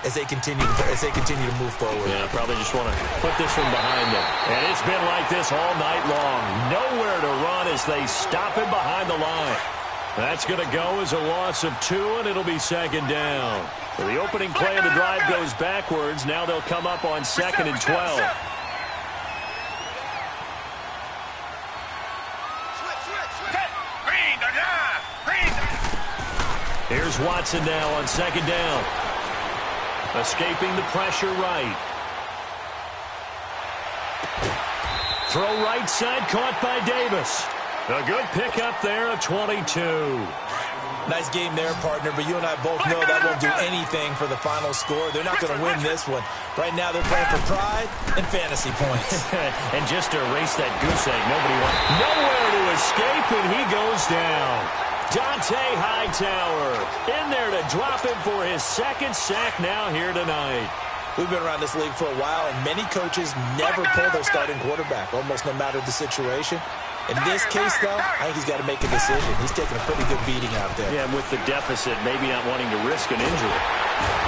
as they continue to move forward. Yeah, probably just want to put this one behind them. And it's been like this all night long. Nowhere to run as they stop him behind the line. That's going to go as a loss of 2, and it'll be 2nd down. So the opening play of the drive goes backwards. Now they'll come up on 2nd and 12. Here's Watson now on second down. Escaping the pressure right. Throw right side, caught by Davis. A good pickup there, a 22. Nice game there, partner, but you and I both know that won't do anything for the final score. They're not going to win this one. Right now, they're playing for pride and fantasy points. And just to erase that goose egg, nobody wants nowhere to escape, and he goes down. Dante Hightower in there to drop him for his second sack now here tonight. We've been around this league for a while, and many coaches never pull their starting quarterback, almost no matter the situation. In this case, though, I think he's got to make a decision. He's taking a pretty good beating out there. Yeah, with the deficit, maybe not wanting to risk an injury.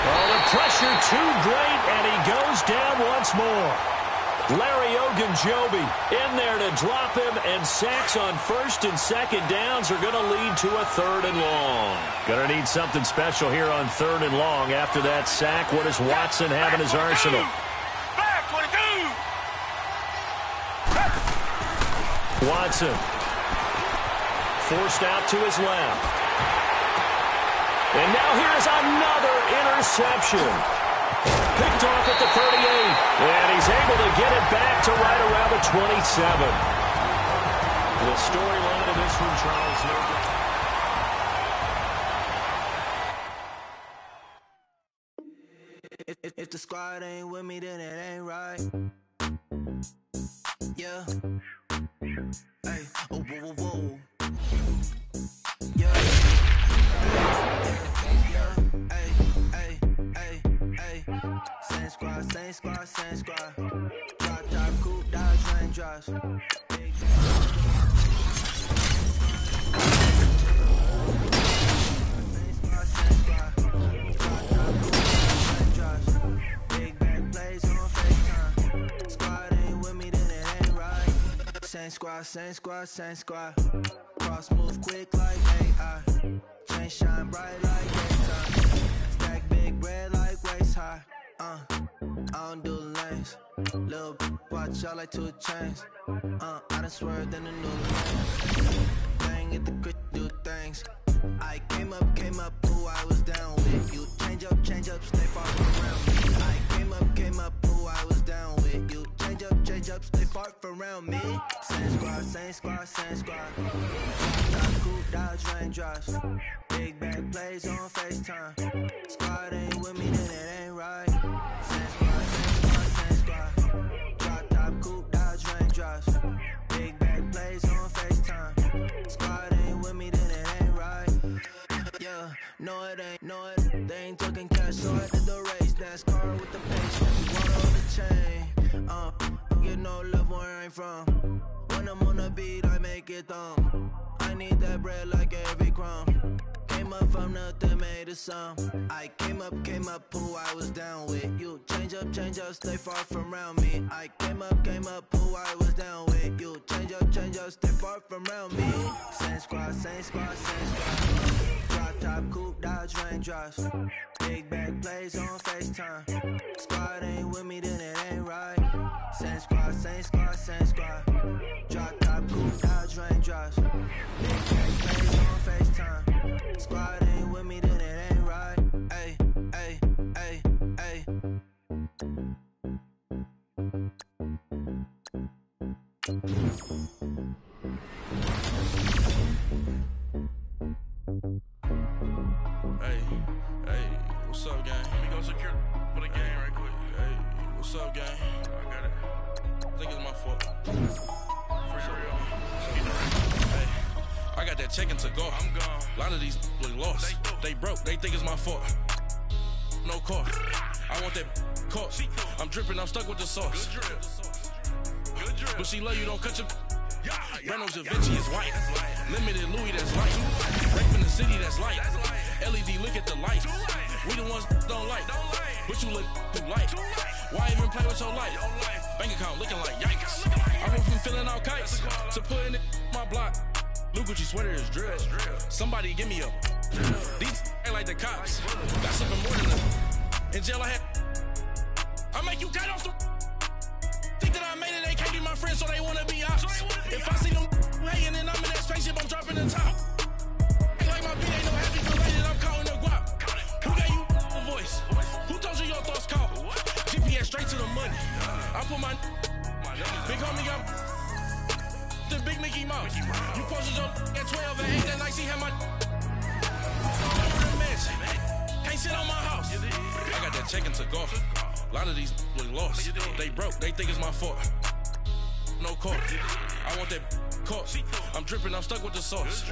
Well, the pressure too great, and he goes down once more. Larry Ogunjobi in there to drop him, and sacks on first and second downs are going to lead to a third and long. Going to need something special here on third and long. After that sack, what does Watson have in his arsenal? Watson forced out to his left. And now here's another interception. Picked off at the 38. And he's able to get it back to right around the 27. The storyline of this from Charles Lerner. If the squad ain't with me, then it ain't right. Yeah. Hey, oh, whoa, whoa, whoa. Yeah. Hey, hey, hey, hey. Same squad, same squad, same squad. Drop top, coupe, dodge, rain drops. Big same squad, same squad, same squad. Cross move quick like AI. Chain shine bright like daytime. Stack big bread like waist high. I don't do lanes. Little watch out like 2 chains. I done swerved in the new lane. Bang at the crit, do things. I came up, who I was down with. You change up, stay far around me. I came up, who I was down with. You change up, stay far around me. Same squad, same squad, same squad. Top coupe, dodge, raindrops. Big bag plays on FaceTime. Squad ain't with me, then it ain't right. Same squad, same squad, same squad. Drop top coupe, dodge, raindrops. Big bag plays on FaceTime. Squad ain't with me, then it ain't right. Yeah, no it ain't, no it. They ain't talking cash, so I did the race. NASCAR with the pace, water on the chain. Get no love where I ain't from. When I'm on the beat, I make it thumb. I need that bread like every crumb. Came up from nothing, made a sum. I came up, who I was down with. You change up, stay far from around me. I came up, who I was down with. You change up, stay far from around me. Same squad, same squad, same squad. Drop top, coupe, dodge, raindrops. Big bag plays on FaceTime. Squad ain't with me, then it ain't right. Same squad, same squad, same squad. Drop top, coupe, dodge, raindrops. Big bag plays on FaceTime. Squad ain't with me, then it ain't right. Ay, ay, ay, ay. Hey, hey, what's up, gang? Let me go secure for the game right quick. Hey, what's up, gang? I got it. I think it's my fault. For real. Hey, I got that check-in to go. I'm gone. A lot of these was lost. They broke. They think it's my fault. No car. I want that caught. I'm dripping. I'm stuck with the sauce. Good drip. But she love you. Don't cut your. Reynolds Da Vinci is white. Limited Louis, that's light. Rape in the city, that's light. LED, look at the lights. We the ones don't like. But you look too light. Why even play with your life? Bank account looking like yikes. I went from filling out kites to putting it in my block. Blue Gucci sweater is drill. Somebody give me a. These ain't like the cops. Got something more than a. In jail I had. I make you cut off the. Think that I made it, they can't be my friends, so they wanna be ops. If I see them hating and I'm in that spaceship, I'm dropping the top. Ain't like my beat, ain't no happy related, I'm counting put my big homie got the big Mickey Mouse. You posted your at 12 and 8 that night, she had my can't sit on my house. I got that check and took off. A lot of these look lost. They broke, they think it's my fault. No court. I want that court. I'm dripping, I'm stuck with the sauce.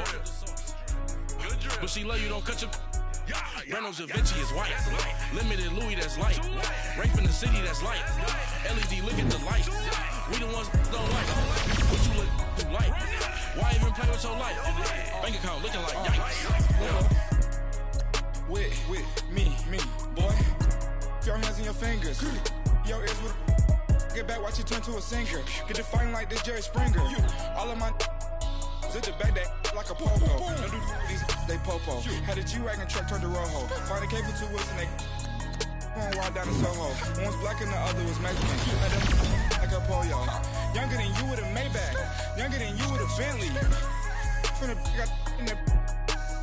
But she love you, don't cut your Breno Javinci is white. Limited Louis, that's light. Rape in the city, that's light. LED, look at the light. We the ones don't like. What you look too light? Why even play with your life? Bank account looking like yikes. With me, boy. Your hands and your fingers. Your ears with get back, watch you turn to a singer. Get to fighting like this Jerry Springer. All of my zip the back that like a popo. Don't do these, they popo. Had a G-Wagon truck turned to Rojo. Find a cable 2 wheels and they going wild down in Soho. One was black and the other was Mexican. Had them like a pollo. Younger than you with a Maybach. Younger than you with a Bentley. From the got in the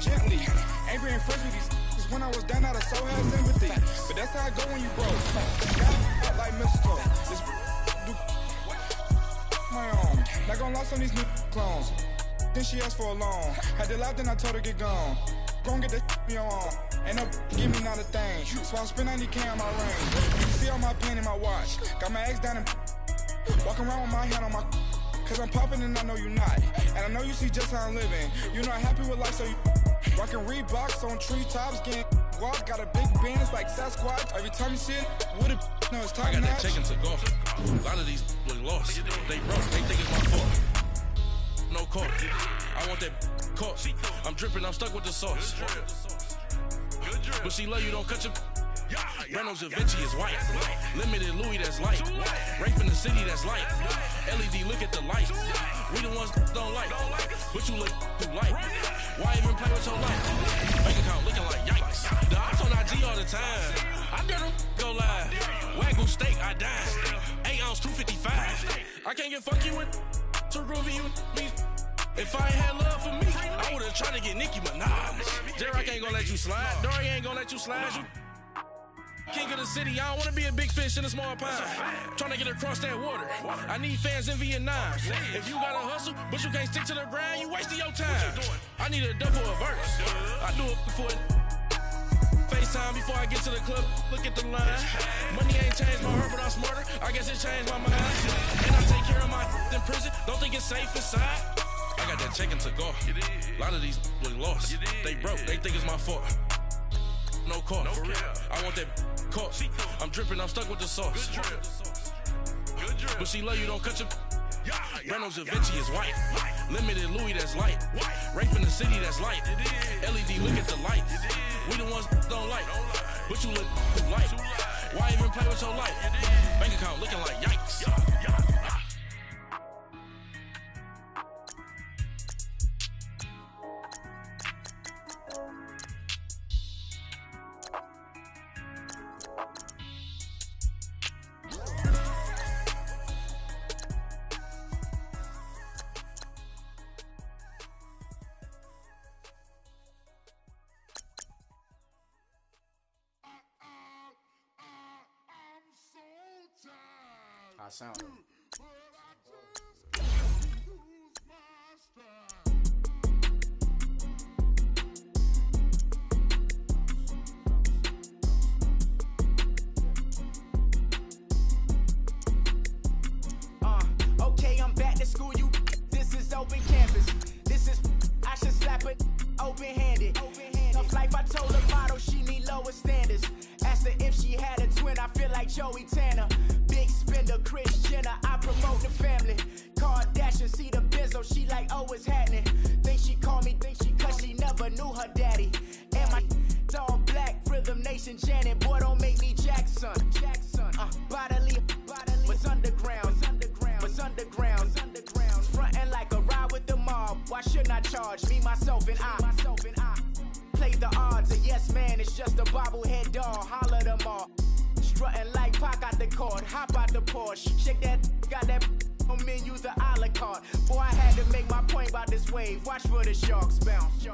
gently. Ain't being friends with these. When I was down, I so had sympathy. But that's how I go when you broke. Got like mistletoe. This do my own. Not gonna lost on these new clones. Then she asked for a loan. Had to laugh, then I told her get gone. Gon' get that me on. Ain't no give me not a thing. So I spend 90K on my ring. You can see all my pain in my watch. Got my ex down and walking around with my hand on my. Cause I'm popping and I know you not. And I know you see just how I'm living. You're not happy with life, so you rockin' Reeboks on treetops, getting guap. Got a big band, it's like Sasquatch. Every time you see it, with a no, it's top I got notch. that check and took off. A lot of these look lost. They broke, they think it's my fault. No court. I want that court. I'm dripping, I'm stuck with the sauce. But she love you, don't cut your Breno Javinci is white. Limited Louis, that's light. Rape in the city, that's light. LED, look at the light. We the ones don't like. But you look too light. Why even play with your life? Bank account looking like yikes. The ops on IG all the time. I dare them go live. Wagyu steak, I dine. 8 ounce, 255. I can't get funky with to groovy you me. If I ain't had love for me, I would've tried to get Nicki Minaj. J-Rock ain't gonna let you slide. Dory ain't gonna let you slide. You king of the city, I don't wanna be a big fish in a small pond. Trying to get across that water. I need fans in Vietnam. If you gotta hustle, but you can't stick to the grind, you wasting your time. I need a double a verse. I do it for FaceTime before I get to the club. Look at the line. Money ain't changed my heart, but I'm smarter. I guess it changed my mind. And I take care of my in prison. Don't think it's safe inside. I got that check and took off. A lot of these look lost. They broke, they think it's my fault. No court, for real. I want that court. I'm dripping, I'm stuck with the sauce. But she love you, don't cut your Breno Javinci is white. Limited Louis, that's light. Rape in the city, that's light. LED, look at the light. We the ones don't like. But you look too light. Why even play with your life? Bank account looking like yikes. I sound. Okay, I'm back to school. This is open campus. This is I should slap it open-handed. Tough life, I told her model she need lower standards. Asked her if she had a twin. I feel like Joey Tanner. Big spender, Kris Jenner, I promote the family. Kardashian, see the Benzo, she like, oh, it's happening. Think she call me, cause she never knew her daddy. And my all black, Rhythm Nation, Janet, boy, don't make me Jackson. Bodily, what's underground, what's underground, frontin' like a ride with the mob. Why shouldn't I charge me, myself, and I? Play the odds, a yes man, it's just a bobblehead doll, holler them all. Strutting like Pac out the court, hop out the Porsche. Shake that, got that on menu, the a la carte. Boy, I had to make my point about this wave. Watch for the sharks bounce.